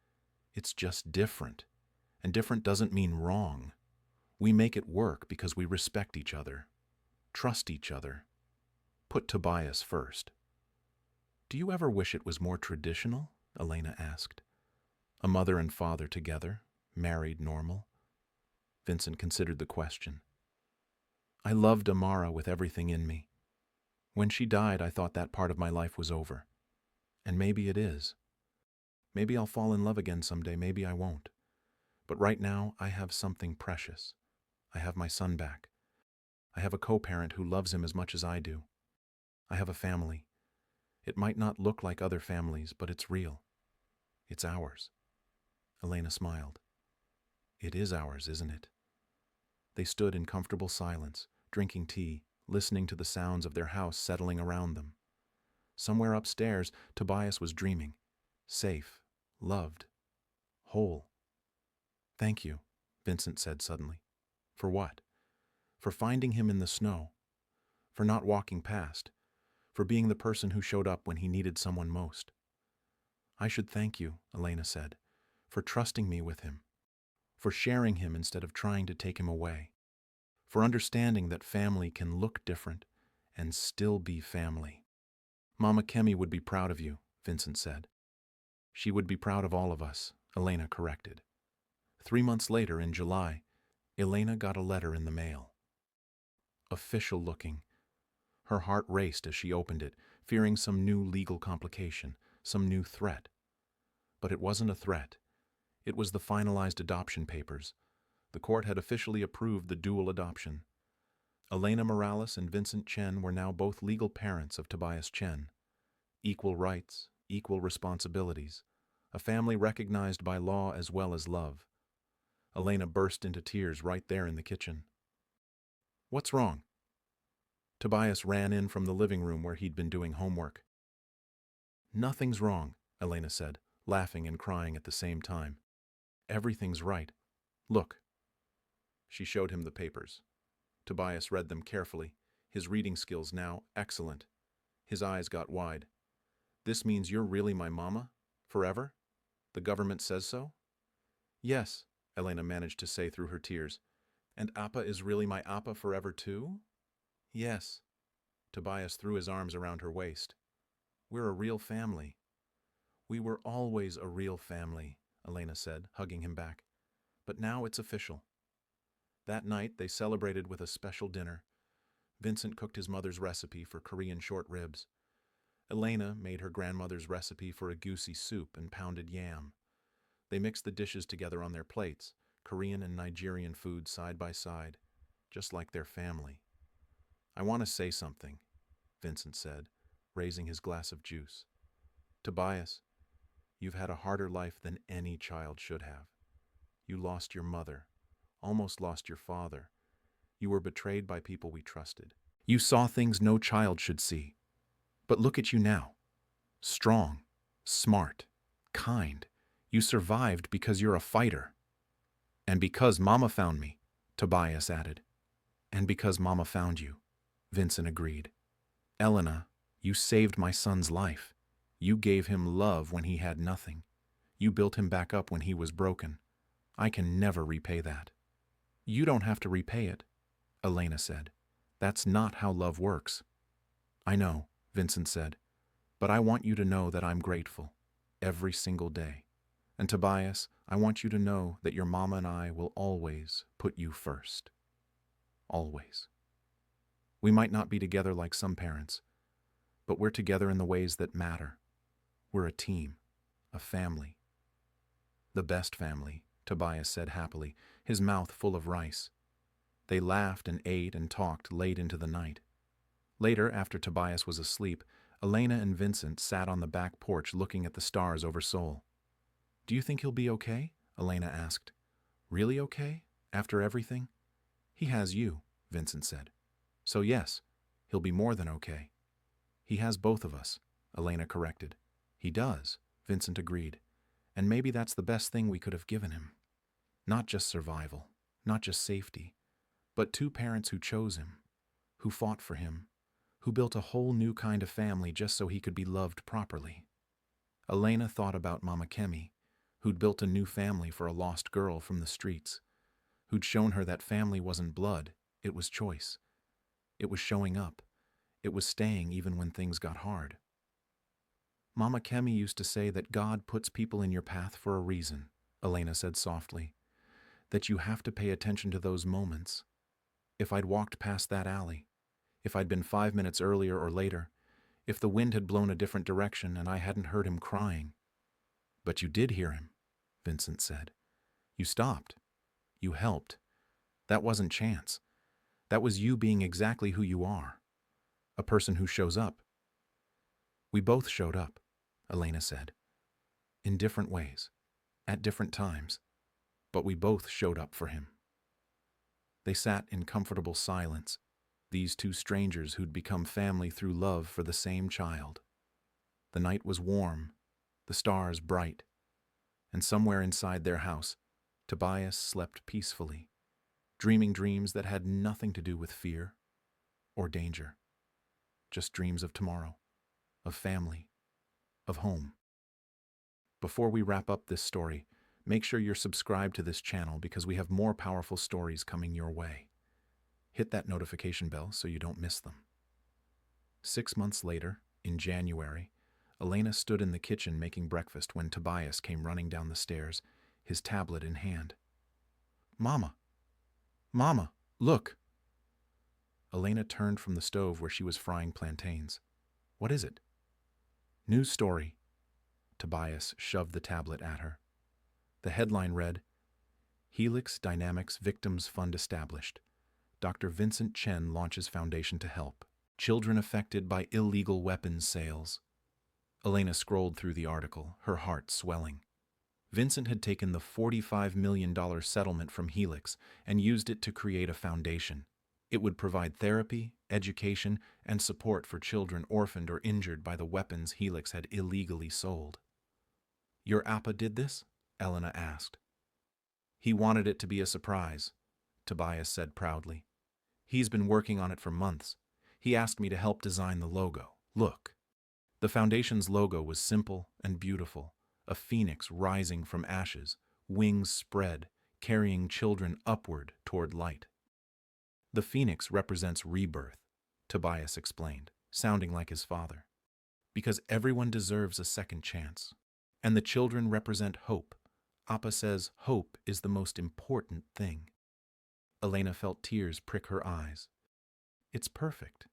"It's just different. And different doesn't mean wrong. We make it work because we respect each other, trust each other, put Tobias first." "Do you ever wish it was more traditional?" Elena asked. "A mother and father together, married, normal?" Vincent considered the question. "I loved Amara with everything in me. When she died, I thought that part of my life was over. And maybe it is. Maybe I'll fall in love again someday, maybe I won't. But right now, I have something precious. I have my son back. I have a co-parent who loves him as much as I do. I have a family. It might not look like other families, but it's real. It's ours." Elena smiled. "It is ours, isn't it?" They stood in comfortable silence, drinking tea, listening to the sounds of their house settling around them. Somewhere upstairs, Tobias was dreaming. Safe, loved, whole. "Thank you," Vincent said suddenly. "For what?" "For finding him in the snow. For not walking past. For being the person who showed up when he needed someone most." "I should thank you," Elena said, "for trusting me with him. For sharing him instead of trying to take him away. For understanding that family can look different and still be family." "Mama Kemi would be proud of you," Vincent said. "She would be proud of all of us," Elena corrected. 3 months later, in July, Elena got a letter in the mail. Official looking. Her heart raced as she opened it, fearing some new legal complication, some new threat. But it wasn't a threat. It was the finalized adoption papers. The court had officially approved the dual adoption. Elena Morales and Vincent Chen were now both legal parents of Tobias Chen. Equal rights, equal responsibilities. A family recognized by law as well as love. Elena burst into tears right there in the kitchen. "What's wrong?" Tobias ran in from the living room where he'd been doing homework. "Nothing's wrong," Elena said, laughing and crying at the same time. "Everything's right. Look." She showed him the papers. Tobias read them carefully, his reading skills now excellent. His eyes got wide. "This means you're really my mama? Forever? The government says so?" "Yes," Elena managed to say through her tears. "And Appa is really my Appa forever too?" "Yes." Tobias threw his arms around her waist. "We're a real family." "We were always a real family," Elena said, hugging him back. "But now it's official." That night they celebrated with a special dinner. Vincent cooked his mother's recipe for Korean short ribs. Elena made her grandmother's recipe for a goosey soup and pounded yam. They mixed the dishes together on their plates, Korean and Nigerian food side by side, just like their family. "I want to say something," Vincent said, raising his glass of juice. "Tobias, you've had a harder life than any child should have. You lost your mother, almost lost your father. You were betrayed by people we trusted. You saw things no child should see. But look at you now. Strong, smart, kind. You survived because you're a fighter." "And because Mama found me," Tobias added. "And because Mama found you," Vincent agreed. "Elena, you saved my son's life. You gave him love when he had nothing. You built him back up when he was broken. I can never repay that." "You don't have to repay it," Elena said. "That's not how love works." "I know," Vincent said, "but I want you to know that I'm grateful, every single day. And Tobias, I want you to know that your mama and I will always put you first. Always. We might not be together like some parents, but we're together in the ways that matter. We're a team, a family." "The best family," Tobias said happily, his mouth full of rice. They laughed and ate and talked late into the night. Later, after Tobias was asleep, Elena and Vincent sat on the back porch looking at the stars over Seoul. "Do you think he'll be okay?" Elena asked. "Really okay? After everything?" "He has you," Vincent said. "So yes, he'll be more than okay." "He has both of us," Elena corrected. "He does," Vincent agreed. "And maybe that's the best thing we could have given him. Not just survival, not just safety, but two parents who chose him, who fought for him, who built a whole new kind of family just so he could be loved properly." Elena thought about Mama Kemi, who'd built a new family for a lost girl from the streets, who'd shown her that family wasn't blood, it was choice. It was showing up. It was staying even when things got hard. "Mama Kemi used to say that God puts people in your path for a reason," Elena said softly. "That you have to pay attention to those moments. If I'd walked past that alley, if I'd been 5 minutes earlier or later, if the wind had blown a different direction and I hadn't heard him crying." "But you did hear him," Vincent said. "You stopped. You helped. That wasn't chance. That was you being exactly who you are. A person who shows up." "We both showed up," Elena said. "In different ways, at different times, but we both showed up for him." They sat in comfortable silence, these two strangers who'd become family through love for the same child. The night was warm, the stars bright, and somewhere inside their house, Tobias slept peacefully, dreaming dreams that had nothing to do with fear or danger, just dreams of tomorrow, of family, of home. Before we wrap up this story, make sure you're subscribed to this channel because we have more powerful stories coming your way. Hit that notification bell so you don't miss them. 6 months later, in January, Elena stood in the kitchen making breakfast when Tobias came running down the stairs, his tablet in hand. "Mama! Mama, look!" Elena turned from the stove where she was frying plantains. "What is it?" "News story." Tobias shoved the tablet at her. The headline read, "Helix Dynamics Victims Fund Established. Dr. Vincent Chen launches foundation to help children affected by illegal weapons sales." Elena scrolled through the article, her heart swelling. Vincent had taken the $45 million settlement from Helix and used it to create a foundation. It would provide therapy, education, and support for children orphaned or injured by the weapons Helix had illegally sold. "Your Appa did this?" Elena asked. "He wanted it to be a surprise," Tobias said proudly. "He's been working on it for months. He asked me to help design the logo. Look." The foundation's logo was simple and beautiful, a phoenix rising from ashes, wings spread, carrying children upward toward light. "The phoenix represents rebirth," Tobias explained, sounding like his father. "Because everyone deserves a second chance. And the children represent hope. Appa says hope is the most important thing." Elena felt tears prick her eyes. It's perfect.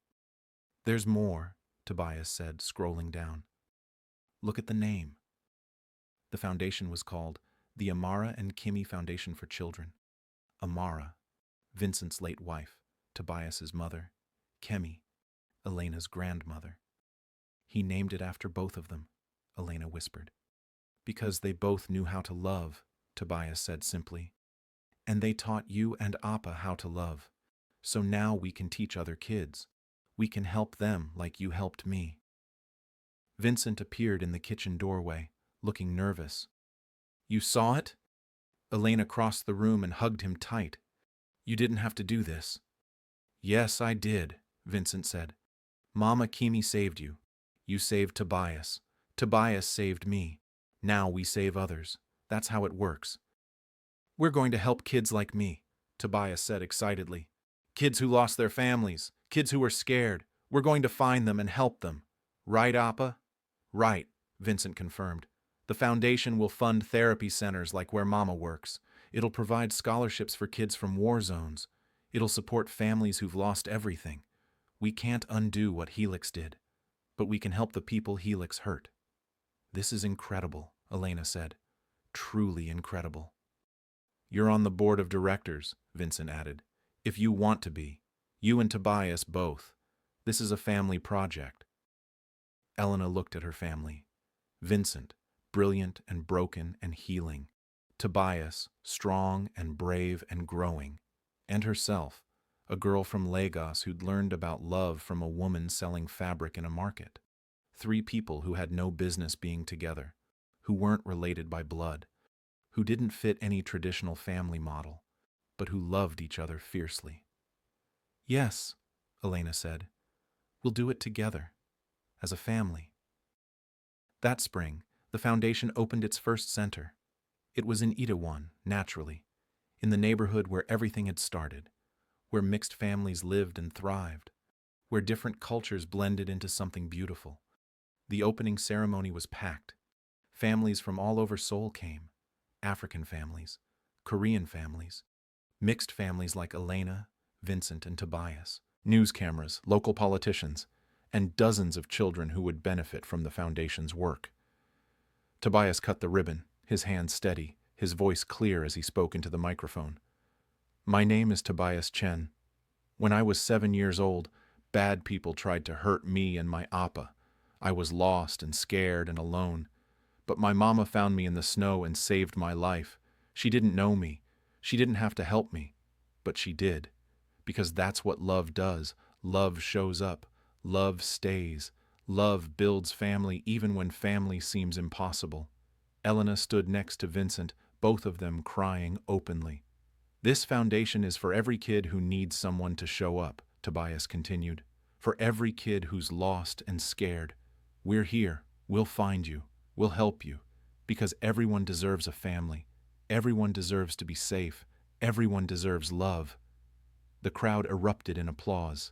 There's more, Tobias said, scrolling down. Look at the name. The foundation was called the Amara and Kimmy Foundation for Children. Amara, Vincent's late wife, Tobias's mother, Kemi, Elena's grandmother. He named it after both of them, Elena whispered. Because they both knew how to love, Tobias said simply. And they taught you and Appa how to love. So now we can teach other kids. We can help them like you helped me. Vincent appeared in the kitchen doorway, looking nervous. You saw it? Elena crossed the room and hugged him tight. You didn't have to do this. Yes, I did, Vincent said. Mama Kimi saved you. You saved Tobias. Tobias saved me. Now we save others. That's how it works. We're going to help kids like me, Tobias said excitedly. Kids who lost their families, kids who were scared. We're going to find them and help them. Right, Appa? Right, Vincent confirmed. The foundation will fund therapy centers like where Mama works. It'll provide scholarships for kids from war zones. It'll support families who've lost everything. We can't undo what Helix did, but we can help the people Helix hurt. This is incredible, Elena said. Truly incredible. You're on the board of directors, Vincent added. If you want to be. You and Tobias both. This is a family project. Elena looked at her family. Vincent, brilliant and broken and healing. Tobias, strong and brave and growing. And herself, a girl from Lagos who'd learned about love from a woman selling fabric in a market. 3 people who had no business being together, who weren't related by blood, who didn't fit any traditional family model, but who loved each other fiercely. Yes, Elena said. We'll do it together, as a family. That spring, the foundation opened its first center. It was in Itaewon, naturally, in the neighborhood where everything had started, where mixed families lived and thrived, where different cultures blended into something beautiful. The opening ceremony was packed. Families from all over Seoul came. African families, Korean families, mixed families like Elena, Vincent, and Tobias, news cameras, local politicians, and dozens of children who would benefit from the foundation's work. Tobias cut the ribbon, his hands steady, his voice clear as he spoke into the microphone. My name is Tobias Chen. When I was 7 years old, bad people tried to hurt me and my appa. I was lost and scared and alone. But my mama found me in the snow and saved my life. She didn't know me. She didn't have to help me. But she did. Because that's what love does. Love shows up. Love stays. Love builds family even when family seems impossible. Elena stood next to Vincent, both of them crying openly. This foundation is for every kid who needs someone to show up, Tobias continued. For every kid who's lost and scared. We're here. We'll find you. We'll help you. Because everyone deserves a family. Everyone deserves to be safe. Everyone deserves love. The crowd erupted in applause.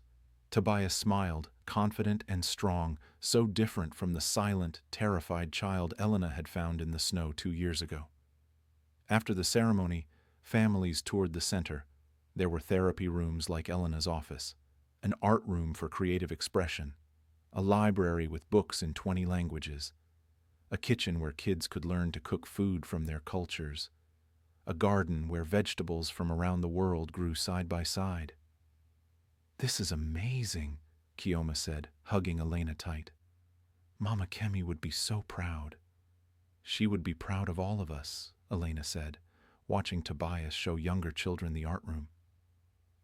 Tobias smiled, confident and strong, so different from the silent, terrified child Elena had found in the snow 2 years ago. After the ceremony, families toured the center. There were therapy rooms like Elena's office, an art room for creative expression, a library with books in 20 languages, a kitchen where kids could learn to cook food from their cultures, a garden where vegetables from around the world grew side by side. This is amazing, Kioma said, hugging Elena tight. Mama Kemi would be so proud. She would be proud of all of us, Elena said, watching Tobias show younger children the art room.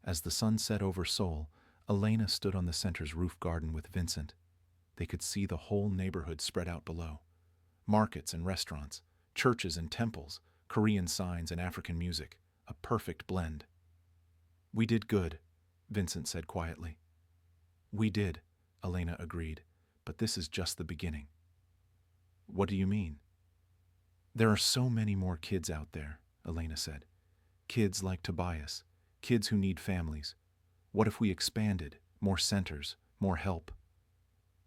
As the sun set over Seoul, Elena stood on the center's roof garden with Vincent. They could see the whole neighborhood spread out below. Markets and restaurants, churches and temples, Korean signs and African music, a perfect blend. We did good, Vincent said quietly. We did, Elena agreed, but this is just the beginning. What do you mean? There are so many more kids out there, Elena said. Kids like Tobias, kids who need families. What if we expanded, more centers, more help?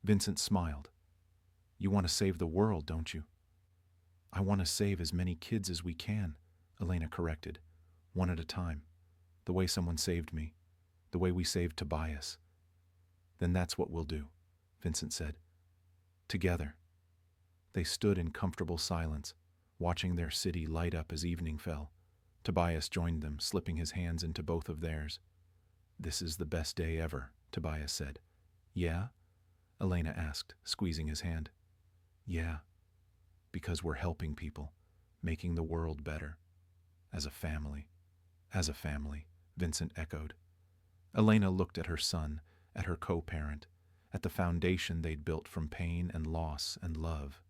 Vincent smiled. You want to save the world, don't you? I want to save as many kids as we can, Elena corrected, one at a time. The way someone saved me, the way we saved Tobias, Then that's what we'll do, Vincent said. Together. They stood in comfortable silence, watching their city light up as evening fell. Tobias joined them, slipping his hands into both of theirs. This is the best day ever, Tobias said. Yeah? Elena asked, squeezing his hand. Yeah, because we're helping people, making the world better. As a family. As a family, Vincent echoed. Elena looked at her son, at her co-parent, at the foundation they'd built from pain and loss and love.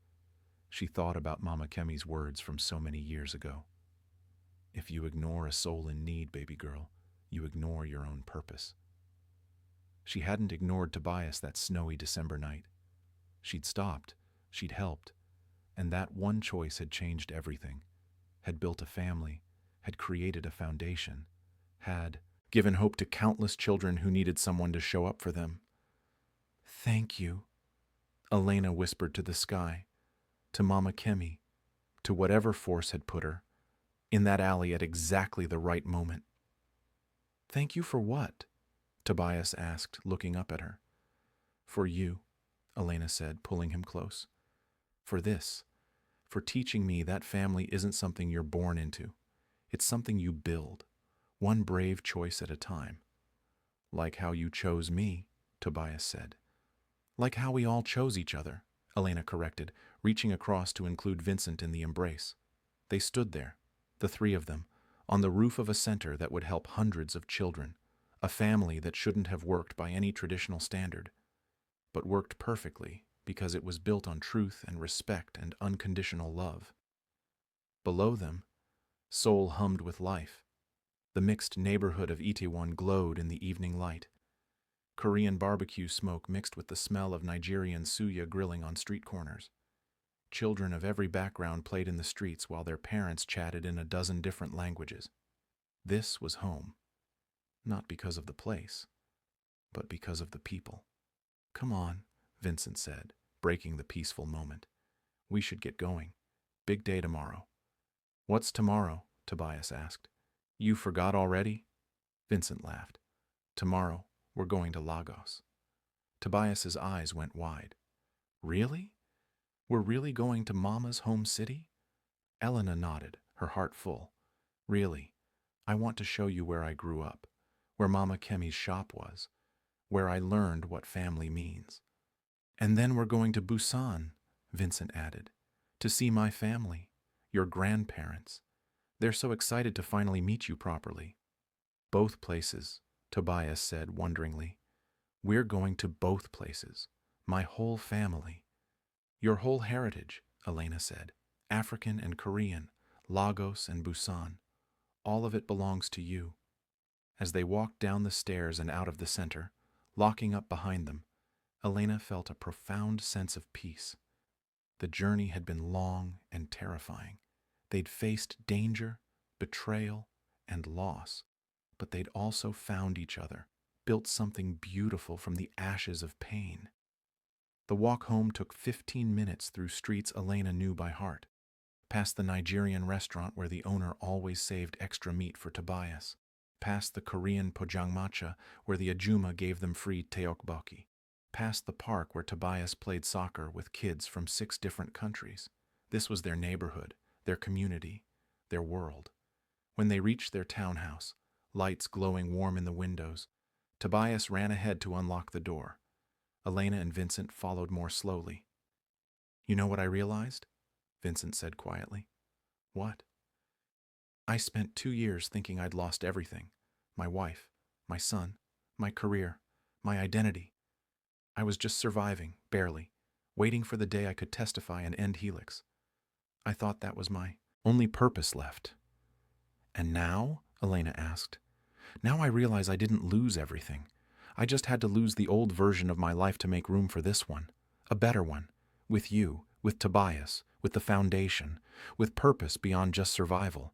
She thought about Mama Kemi's words from so many years ago. If you ignore a soul in need, baby girl, you ignore your own purpose. She hadn't ignored Tobias that snowy December night. She'd stopped, she'd helped, and that one choice had changed everything, had built a family, had created a foundation, had given hope to countless children who needed someone to show up for them. Thank you, Elena whispered to the sky, to Mama Kemi, to whatever force had put her in that alley at exactly the right moment. Thank you for what? Tobias asked, looking up at her. For you, Elena said, pulling him close. For this, for teaching me that family isn't something you're born into. It's something you build, one brave choice at a time. Like how you chose me, Tobias said. Like how we all chose each other, Elena corrected, reaching across to include Vincent in the embrace. They stood there, the three of them, on the roof of a center that would help hundreds of children, a family that shouldn't have worked by any traditional standard, but worked perfectly because it was built on truth and respect and unconditional love. Below them, Seoul hummed with life. The mixed neighborhood of Itaewon glowed in the evening light. Korean barbecue smoke mixed with the smell of Nigerian suya grilling on street corners. Children of every background played in the streets while their parents chatted in a dozen different languages. This was home. Not because of the place, but because of the people. Come on, Vincent said, breaking the peaceful moment. We should get going. Big day tomorrow. What's tomorrow? Tobias asked. You forgot already? Vincent laughed. Tomorrow, we're going to Lagos. Tobias's eyes went wide. Really? We're really going to Mama's home city? Elena nodded, her heart full. Really, I want to show you where I grew up, where Mama Kemi's shop was, where I learned what family means. And then we're going to Busan, Vincent added, to see my family, your grandparents. They're so excited to finally meet you properly. Both places, Tobias said wonderingly. We're going to both places, my whole family. Your whole heritage, Elena said, African and Korean, Lagos and Busan. All of it belongs to you. As they walked down the stairs and out of the center, locking up behind them, Elena felt a profound sense of peace. The journey had been long and terrifying. They'd faced danger, betrayal, and loss, but they'd also found each other, built something beautiful from the ashes of pain. The walk home took 15 minutes through streets Elena knew by heart, past the Nigerian restaurant where the owner always saved extra meat for Tobias, past the Korean pojangmacha where the ajuma gave them free tteokbokki, past the park where Tobias played soccer with kids from 6 different countries. This was their neighborhood, their community, their world. When they reached their townhouse, lights glowing warm in the windows, Tobias ran ahead to unlock the door. Elena and Vincent followed more slowly. You know what I realized? Vincent said quietly. What? I spent 2 years thinking I'd lost everything. My wife, my son, my career, my identity. I was just surviving, barely, waiting for the day I could testify and end Helix. I thought that was my only purpose left. And now? Elena asked. Now I realize I didn't lose everything. I just had to lose the old version of my life to make room for this one, a better one, with you, with Tobias, with the foundation, with purpose beyond just survival.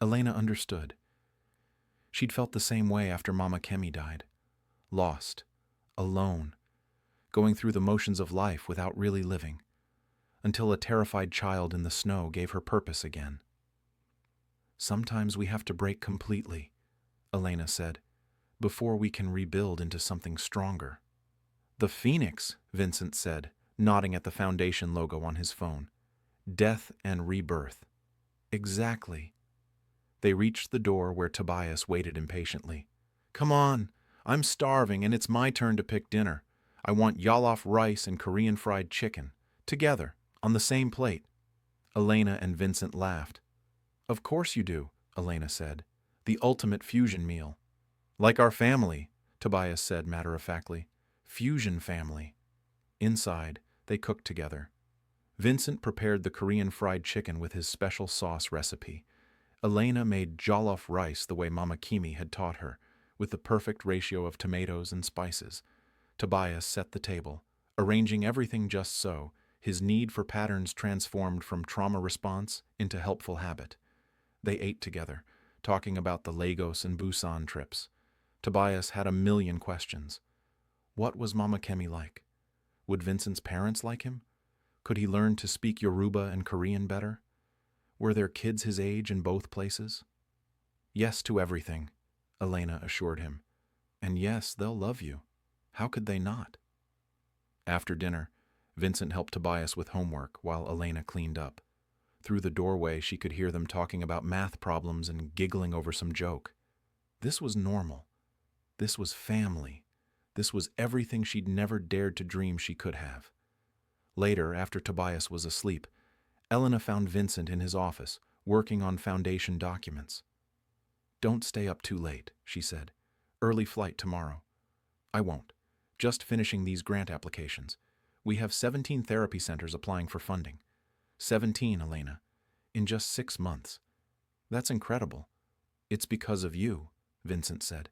Elena understood. She'd felt the same way after Mama Kemi died. Lost, alone, going through the motions of life without really living, until a terrified child in the snow gave her purpose again. Sometimes we have to break completely, Elena said, before we can rebuild into something stronger. The phoenix, Vincent said, nodding at the foundation logo on his phone. Death and rebirth. Exactly. They reached the door where Tobias waited impatiently. Come on, I'm starving and it's my turn to pick dinner. I want jollof rice and Korean fried chicken, together, on the same plate. Elena and Vincent laughed. Of course you do, Elena said. The ultimate fusion meal. Like our family, Tobias said matter-of-factly. Fusion family. Inside, they cooked together. Vincent prepared the Korean fried chicken with his special sauce recipe. Elena made jollof rice the way Mama Kimi had taught her, with the perfect ratio of tomatoes and spices. Tobias set the table, arranging everything just so, his need for patterns transformed from trauma response into helpful habit. They ate together, talking about the Lagos and Busan trips. Tobias had a million questions. What was Mama Kemi like? Would Vincent's parents like him? Could he learn to speak Yoruba and Korean better? Were there kids his age in both places? Yes to everything, Elena assured him. And yes, they'll love you. How could they not? After dinner, Vincent helped Tobias with homework while Elena cleaned up. Through the doorway, she could hear them talking about math problems and giggling over some joke. This was normal. This was family. This was everything she'd never dared to dream she could have. Later, after Tobias was asleep, Elena found Vincent in his office, working on foundation documents. Don't stay up too late, she said. Early flight tomorrow. I won't. Just finishing these grant applications. We have 17 therapy centers applying for funding. 17, Elena. In just 6 months. That's incredible. It's because of you, Vincent said.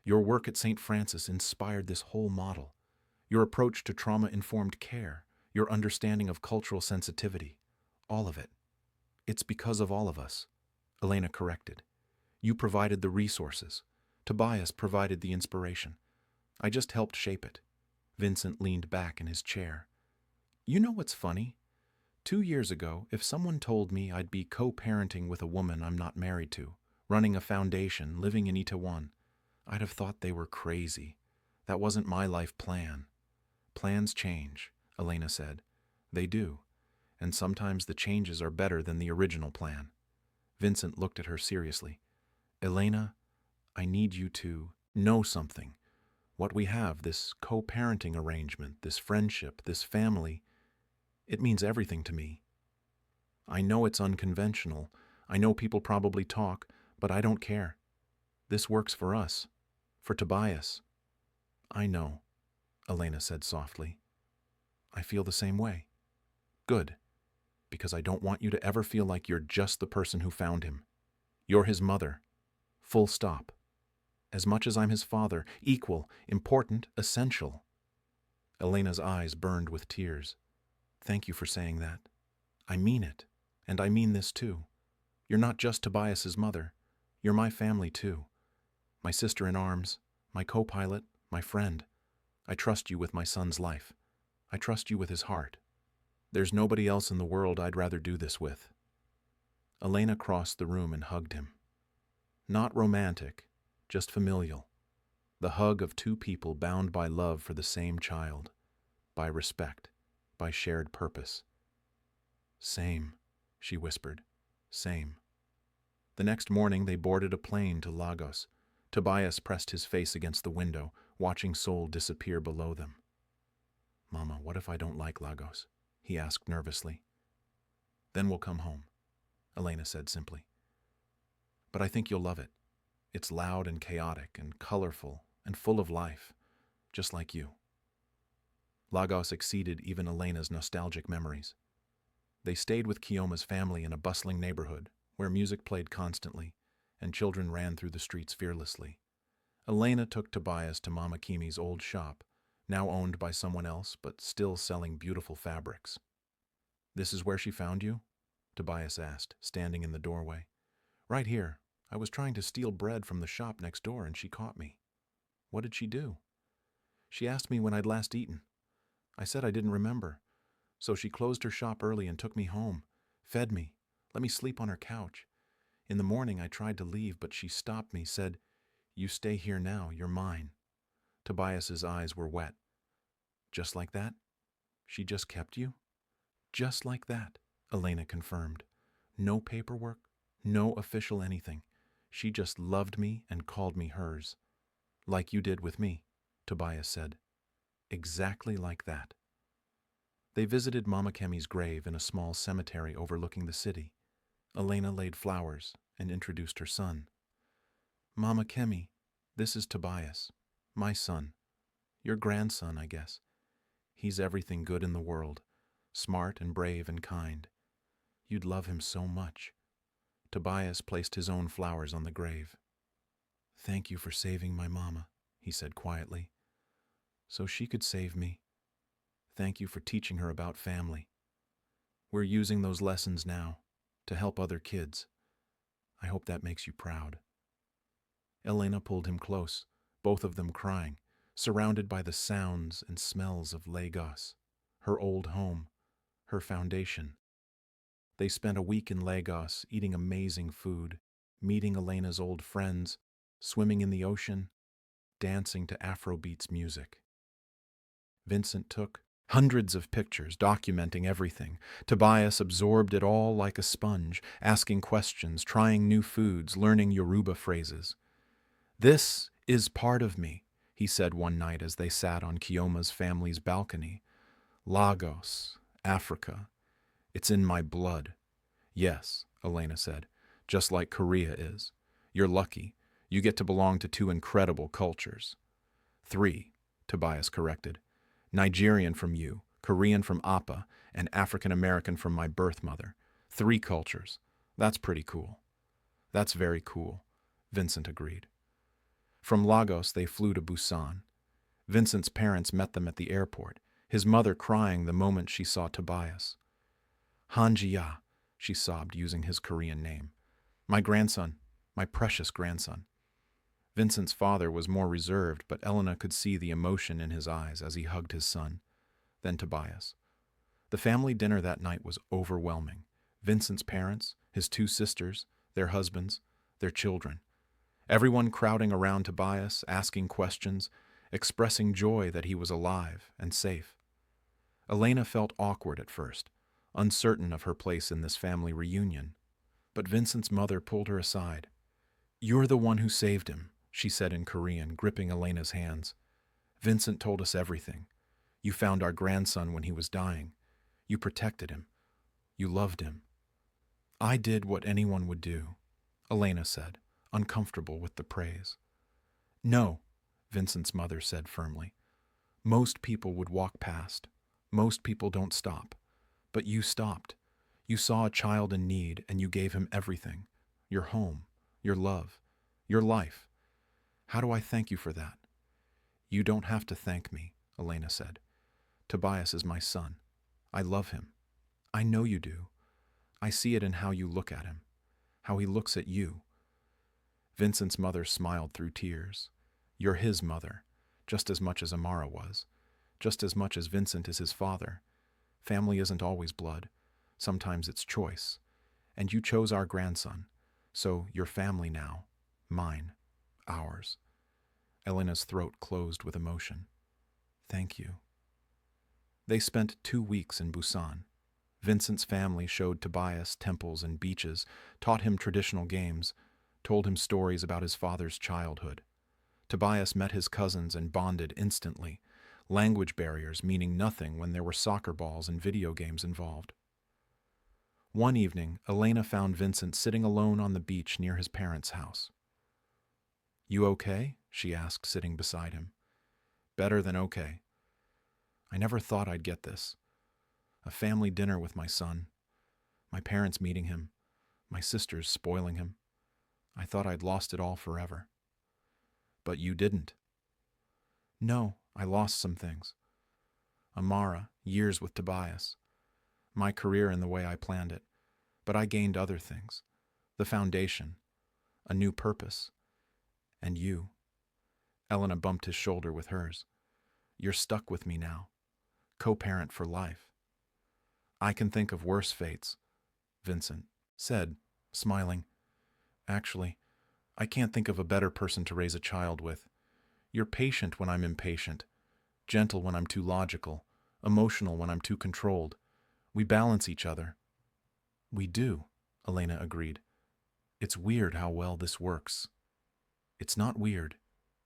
Your work at St. Francis inspired this whole model. Your approach to trauma-informed care, your understanding of cultural sensitivity, all of it. It's because of all of us, Elena corrected. You provided the resources. Tobias provided the inspiration. I just helped shape it. Vincent leaned back in his chair. You know what's funny? 2 years ago, if someone told me I'd be co-parenting with a woman I'm not married to, running a foundation, living in Itaewon, I'd have thought they were crazy. That wasn't my life plan. Plans change, Elena said. They do. And sometimes the changes are better than the original plan. Vincent looked at her seriously. Elena, I need you to know something. What we have, this co-parenting arrangement, this friendship, this family, it means everything to me. I know it's unconventional. I know people probably talk, but I don't care. This works for us, for Tobias. I know, Elena said softly. I feel the same way. Good, because I don't want you to ever feel like you're just the person who found him. You're his mother. Full stop. As much as I'm his father, equal, important, essential. Elena's eyes burned with tears. Thank you for saying that. I mean it, and I mean this too. You're not just Tobias's mother. You're my family too. My sister in arms, my co-pilot, my friend. I trust you with my son's life. I trust you with his heart. There's nobody else in the world I'd rather do this with. Elena crossed the room and hugged him. Not romantic, just familial. The hug of two people bound by love for the same child, by respect, by shared purpose. Same, she whispered. Same. The next morning they boarded a plane to Lagos. Tobias pressed his face against the window, watching Seoul disappear below them. Mama, what if I don't like Lagos? He asked nervously. Then we'll come home, Elena said simply. But I think you'll love it. It's loud and chaotic and colorful and full of life, just like you. Lagos exceeded even Elena's nostalgic memories. They stayed with Kiyoma's family in a bustling neighborhood where music played constantly and children ran through the streets fearlessly. Elena took Tobias to Mama Kimi's old shop, now owned by someone else but still selling beautiful fabrics. This is where she found you? Tobias asked, standing in the doorway. Right here. I was trying to steal bread from the shop next door and she caught me. What did she do? She asked me when I'd last eaten. I said I didn't remember. So she closed her shop early and took me home, fed me, let me sleep on her couch. In the morning I tried to leave, but she stopped me, said, You stay here now, you're mine. Tobias's eyes were wet. Just like that? She just kept you? Just like that, Elena confirmed. No paperwork, no official anything. She just loved me and called me hers. Like you did with me, Tobias said. Exactly like that. They visited Mama Kemi's grave in a small cemetery overlooking the city. Elena laid flowers and introduced her son. Mama Kemi, this is Tobias, my son. Your grandson, I guess. He's everything good in the world, smart and brave and kind. You'd love him so much. Tobias placed his own flowers on the grave. Thank you for saving my mama, he said quietly. So she could save me. Thank you for teaching her about family. We're using those lessons now to help other kids. I hope that makes you proud. Elena pulled him close, both of them crying, surrounded by the sounds and smells of Lagos, her old home, her foundation. They spent a week in Lagos eating amazing food, meeting Elena's old friends, swimming in the ocean, dancing to Afrobeats music. Vincent took hundreds of pictures documenting everything. Tobias absorbed it all like a sponge, asking questions, trying new foods, learning Yoruba phrases. This is part of me, he said one night as they sat on Kioma's family's balcony. Lagos, Africa. It's in my blood. Yes, Elena said, just like Korea is. You're lucky. You get to belong to two incredible cultures. 3, Tobias corrected. Nigerian from you, Korean from Appa, and African American from my birth mother. 3 cultures. That's pretty cool. That's very cool, Vincent agreed. From Lagos, they flew to Busan. Vincent's parents met them at the airport, his mother crying the moment she saw Tobias. Hanji-ya, she sobbed using his Korean name. My grandson, my precious grandson. Vincent's father was more reserved, but Elena could see the emotion in his eyes as he hugged his son. Then Tobias. The family dinner that night was overwhelming. Vincent's parents, his 2 sisters, their husbands, their children. Everyone crowding around Tobias, asking questions, expressing joy that he was alive and safe. Elena felt awkward at first, uncertain of her place in this family reunion. But Vincent's mother pulled her aside. You're the one who saved him, she said in Korean, gripping Elena's hands. Vincent told us everything. You found our grandson when he was dying. You protected him. You loved him. I did what anyone would do, Elena said, uncomfortable with the praise. No, Vincent's mother said firmly. Most people would walk past. Most people don't stop. But you stopped. You saw a child in need and you gave him everything. Your home, your love, your life. How do I thank you for that? You don't have to thank me, Elena said. Tobias is my son. I love him. I know you do. I see it in how you look at him, how he looks at you. Vincent's mother smiled through tears. You're his mother, just as much as Amara was, just as much as Vincent is his father. Family isn't always blood. Sometimes it's choice. And you chose our grandson. So you're family now. Mine. Ours. Elena's throat closed with emotion. Thank you. They spent 2 weeks in Busan. Vincent's family showed Tobias temples and beaches, taught him traditional games, told him stories about his father's childhood. Tobias met his cousins and bonded instantly, language barriers meaning nothing when there were soccer balls and video games involved. One evening, Elena found Vincent sitting alone on the beach near his parents' house. You okay? She asked, sitting beside him. Better than okay. I never thought I'd get this. A family dinner with my son. My parents meeting him. My sisters spoiling him. I thought I'd lost it all forever. But you didn't. No, I lost some things. Amara, years with Tobias. My career in the way I planned it. But I gained other things. The foundation. A new purpose. And you. Elena bumped his shoulder with hers. You're stuck with me now. Co-parent for life. I can think of worse fates, Vincent said, smiling. Actually, I can't think of a better person to raise a child with. You're patient when I'm impatient, gentle when I'm too logical, emotional when I'm too controlled. We balance each other." "We do," Elena agreed. "It's weird how well this works." "It's not weird.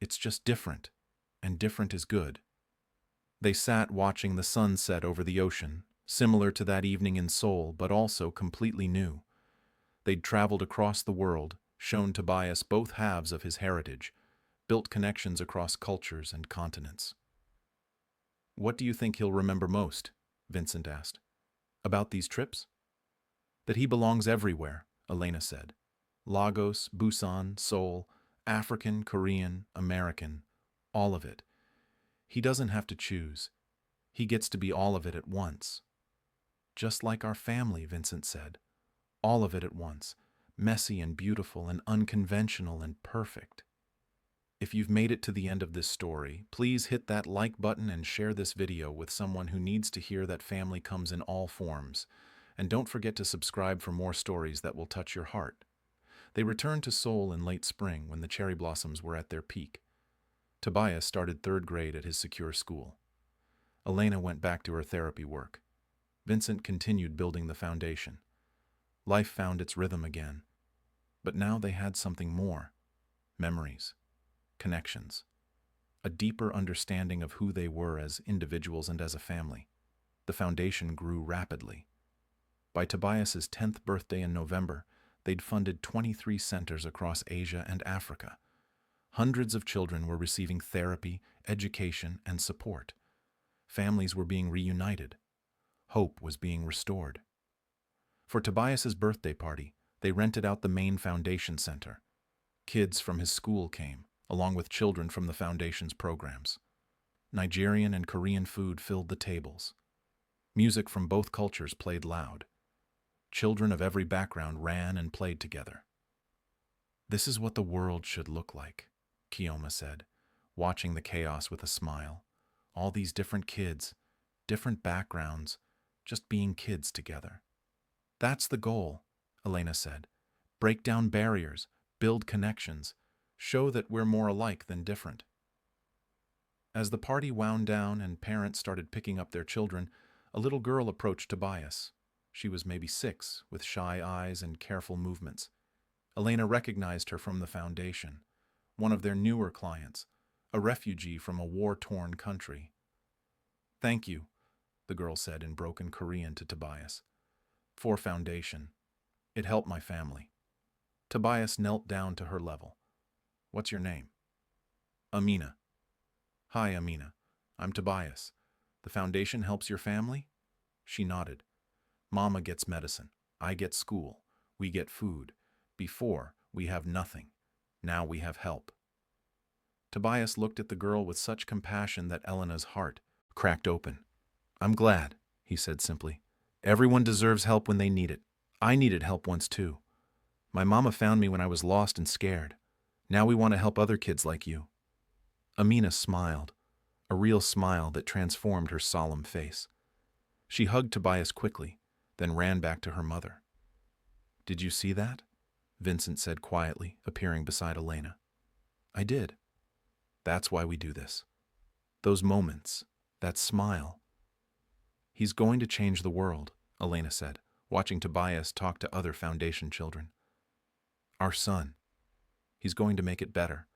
It's just different. And different is good." They sat watching the sun set over the ocean, similar to that evening in Seoul, but also completely new. They'd traveled across the world, shown Tobias both halves of his heritage, built connections across cultures and continents. "What do you think he'll remember most?" Vincent asked. "About these trips?" "That he belongs everywhere," Elena said. "Lagos, Busan, Seoul, African, Korean, American, all of it. He doesn't have to choose. He gets to be all of it at once." "Just like our family," Vincent said. "All of it at once. Messy and beautiful and unconventional and perfect." If you've made it to the end of this story, please hit that like button and share this video with someone who needs to hear that family comes in all forms. And don't forget to subscribe for more stories that will touch your heart. They returned to Seoul in late spring when the cherry blossoms were at their peak. Tobias started 3rd grade at his secure school. Elena went back to her therapy work. Vincent continued building the foundation. Life found its rhythm again. But now they had something more. Memories. Connections. A deeper understanding of who they were as individuals and as a family. The foundation grew rapidly. By Tobias's 10th birthday in November, they'd funded 23 centers across Asia and Africa. Hundreds of children were receiving therapy, education, and support. Families were being reunited. Hope was being restored. For Tobias's birthday party, they rented out the main foundation center. Kids from his school came, along with children from the foundation's programs. Nigerian and Korean food filled the tables. Music from both cultures played loud. Children of every background ran and played together. "This is what the world should look like," Kioma said, watching the chaos with a smile. All these different kids, different backgrounds, just being kids together. "That's the goal," Elena said. "Break down barriers, build connections, show that we're more alike than different." As the party wound down and parents started picking up their children, a little girl approached Tobias. She was maybe 6, with shy eyes and careful movements. Elena recognized her from the foundation, one of their newer clients, a refugee from a war-torn country. "Thank you," the girl said in broken Korean to Tobias. "For foundation. It helped my family." Tobias knelt down to her level. "What's your name?" "Amina." "Hi, Amina. I'm Tobias. The foundation helps your family?" She nodded. "Mama gets medicine. I get school. We get food. Before, we have nothing. Now we have help." Tobias looked at the girl with such compassion that Elena's heart cracked open. "I'm glad," he said simply. "Everyone deserves help when they need it. I needed help once too. My mama found me when I was lost and scared. Now we want to help other kids like you." Amina smiled, a real smile that transformed her solemn face. She hugged Tobias quickly, then ran back to her mother. "Did you see that?" Vincent said quietly, appearing beside Elena. "I did. That's why we do this. Those moments, that smile." "He's going to change the world," Elena said, watching Tobias talk to other foundation children. "Our son. He's going to make it better."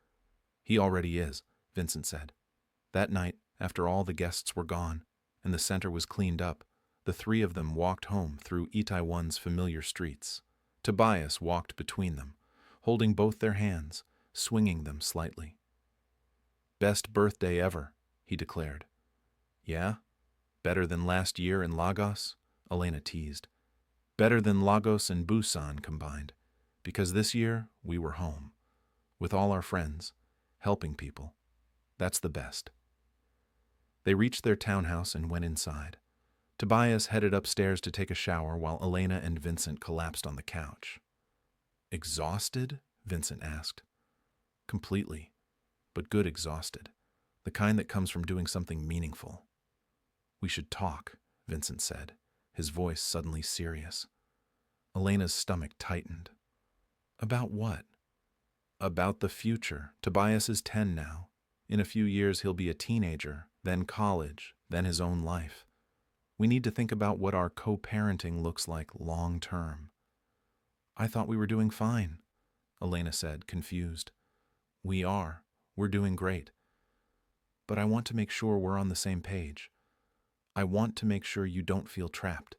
"He already is," Vincent said. That night, after all the guests were gone, and the center was cleaned up, the 3 of them walked home through Itaewon's familiar streets. Tobias walked between them, holding both their hands, swinging them slightly. "Best birthday ever," he declared. "Yeah? Better than last year in Lagos?" Elena teased. "Better than Lagos and Busan combined, because this year we were home, with all our friends, helping people. That's the best." They reached their townhouse and went inside. Tobias headed upstairs to take a shower while Elena and Vincent collapsed on the couch. "Exhausted?" Vincent asked. "Completely, but good exhausted, the kind that comes from doing something meaningful." "We should talk," Vincent said, his voice suddenly serious. Elena's stomach tightened. "About what?" About the future. Tobias is 10 now. In a few years, he'll be a teenager, then college, then his own life. We need to think about what our co-parenting looks like long term. I thought we were doing fine, Elena said, confused. We are. We're doing great. But I want to make sure we're on the same page. I want to make sure you don't feel trapped.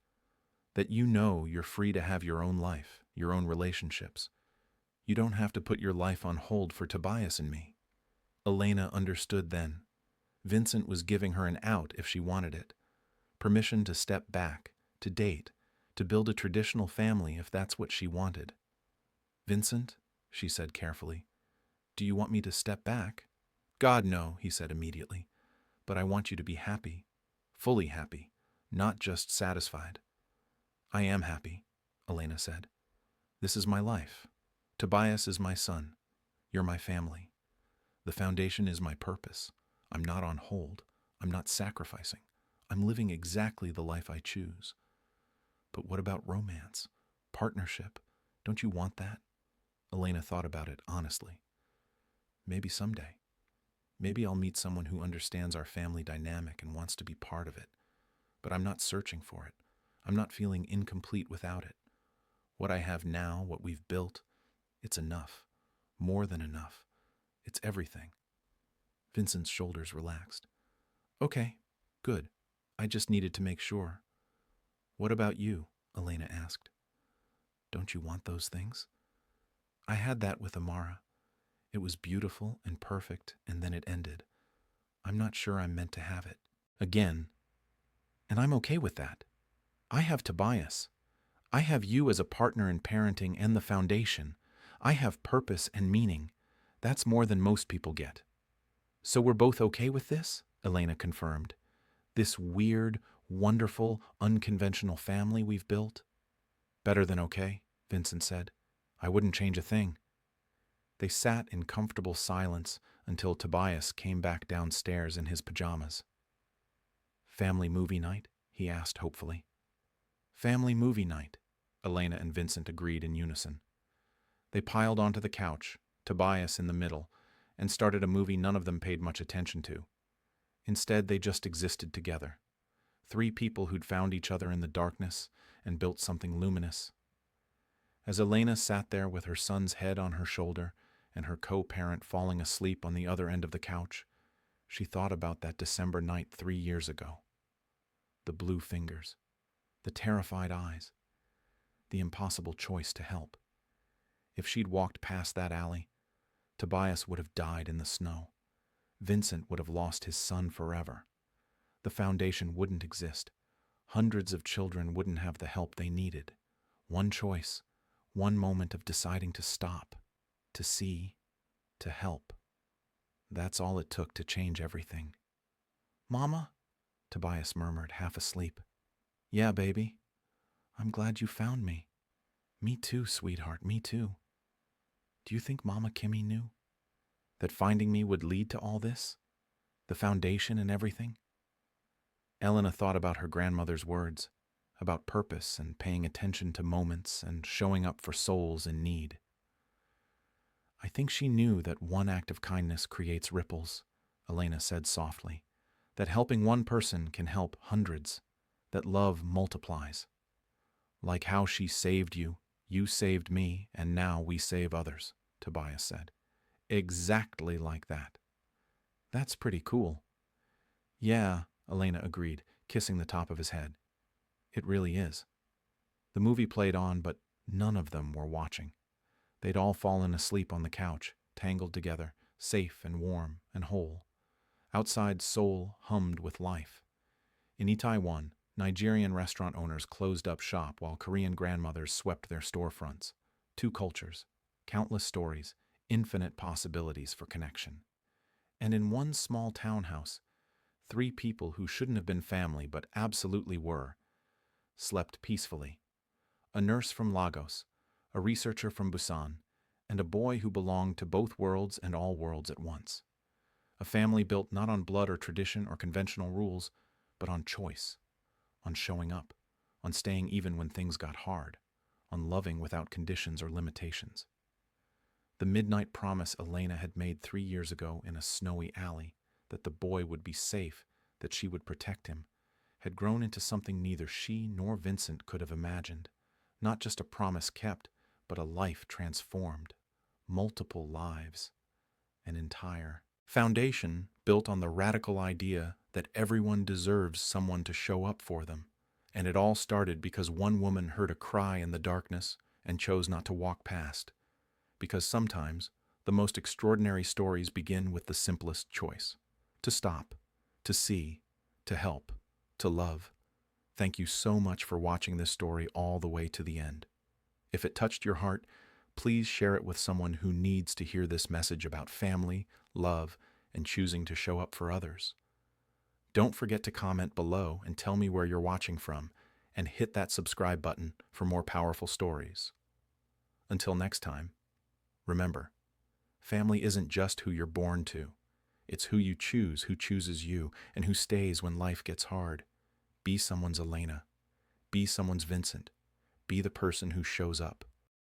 That you know you're free to have your own life, your own relationships. You don't have to put your life on hold for Tobias and me. Elena understood then. Vincent was giving her an out if she wanted it. Permission to step back, to date, to build a traditional family if that's what she wanted. Vincent, she said carefully, do you want me to step back? God, no, he said immediately. But I want you to be happy, fully happy, not just satisfied. I am happy, Elena said. This is my life. Tobias is my son. You're my family. The foundation is my purpose. I'm not on hold. I'm not sacrificing. I'm living exactly the life I choose. But what about romance? Partnership? Don't you want that? Elena thought about it honestly. Maybe someday. Maybe I'll meet someone who understands our family dynamic and wants to be part of it. But I'm not searching for it. I'm not feeling incomplete without it. What I have now, what we've built, it's enough. More than enough. It's everything. Vincent's shoulders relaxed. Okay, good. I just needed to make sure. What about you? Elena asked. Don't you want those things? I had that with Amara. It was beautiful and perfect, and then it ended. I'm not sure I'm meant to have it again. And I'm okay with that. I have Tobias. I have you as a partner in parenting and the foundation. I have purpose and meaning. That's more than most people get. So we're both okay with this? Elena confirmed. This weird, wonderful, unconventional family we've built? Better than okay, Vincent said. I wouldn't change a thing. They sat in comfortable silence until Tobias came back downstairs in his pajamas. Family movie night? He asked hopefully. Family movie night, Elena and Vincent agreed in unison. They piled onto the couch, Tobias in the middle, and started a movie none of them paid much attention to. Instead, they just existed together. Three people who'd found each other in the darkness and built something luminous. As Elena sat there with her son's head on her shoulder and her co-parent falling asleep on the other end of the couch, she thought about that December night 3 years ago. The blue fingers, the terrified eyes, the impossible choice to help. If she'd walked past that alley, Tobias would have died in the snow. Vincent would have lost his son forever. The foundation wouldn't exist. Hundreds of children wouldn't have the help they needed. One choice, one moment of deciding to stop, to see, to help. That's all it took to change everything. Mama? Tobias murmured, half asleep. Yeah, baby. I'm glad you found me. Me too, sweetheart, me too. Do you think Mama Kimmy knew? That finding me would lead to all this? The foundation and everything? Elena thought about her grandmother's words, about purpose and paying attention to moments and showing up for souls in need. I think she knew that one act of kindness creates ripples, Elena said softly, that helping one person can help hundreds, that love multiplies. Like how she saved you, you saved me, and now we save others, Tobias said. Exactly like that. That's pretty cool. Yeah, Elena agreed, kissing the top of his head. It really is. The movie played on, but none of them were watching. They'd all fallen asleep on the couch, tangled together, safe and warm and whole. Outside, Seoul hummed with life. In Itaewon, Nigerian restaurant owners closed up shop while Korean grandmothers swept their storefronts. 2 cultures, countless stories, infinite possibilities for connection. And in one small townhouse, 3 people who shouldn't have been family but absolutely were, slept peacefully. A nurse from Lagos, a researcher from Busan, and a boy who belonged to both worlds and all worlds at once. A family built not on blood or tradition or conventional rules, but on choice, on showing up, on staying even when things got hard, on loving without conditions or limitations. The midnight promise Elena had made 3 years ago in a snowy alley, that the boy would be safe, that she would protect him, had grown into something neither she nor Vincent could have imagined. Not just a promise kept, but a life transformed. Multiple lives. An entire foundation built on the radical idea that everyone deserves someone to show up for them. And it all started because one woman heard a cry in the darkness and chose not to walk past. Because sometimes the most extraordinary stories begin with the simplest choice: to stop, to see, to help, to love. Thank you so much for watching this story all the way to the end. If it touched your heart, please share it with someone who needs to hear this message about family, love, and choosing to show up for others. Don't forget to comment below and tell me where you're watching from, and hit that subscribe button for more powerful stories. Until next time, remember, family isn't just who you're born to. It's who you choose, who chooses you, and who stays when life gets hard. Be someone's Elena. Be someone's Vincent. Be the person who shows up.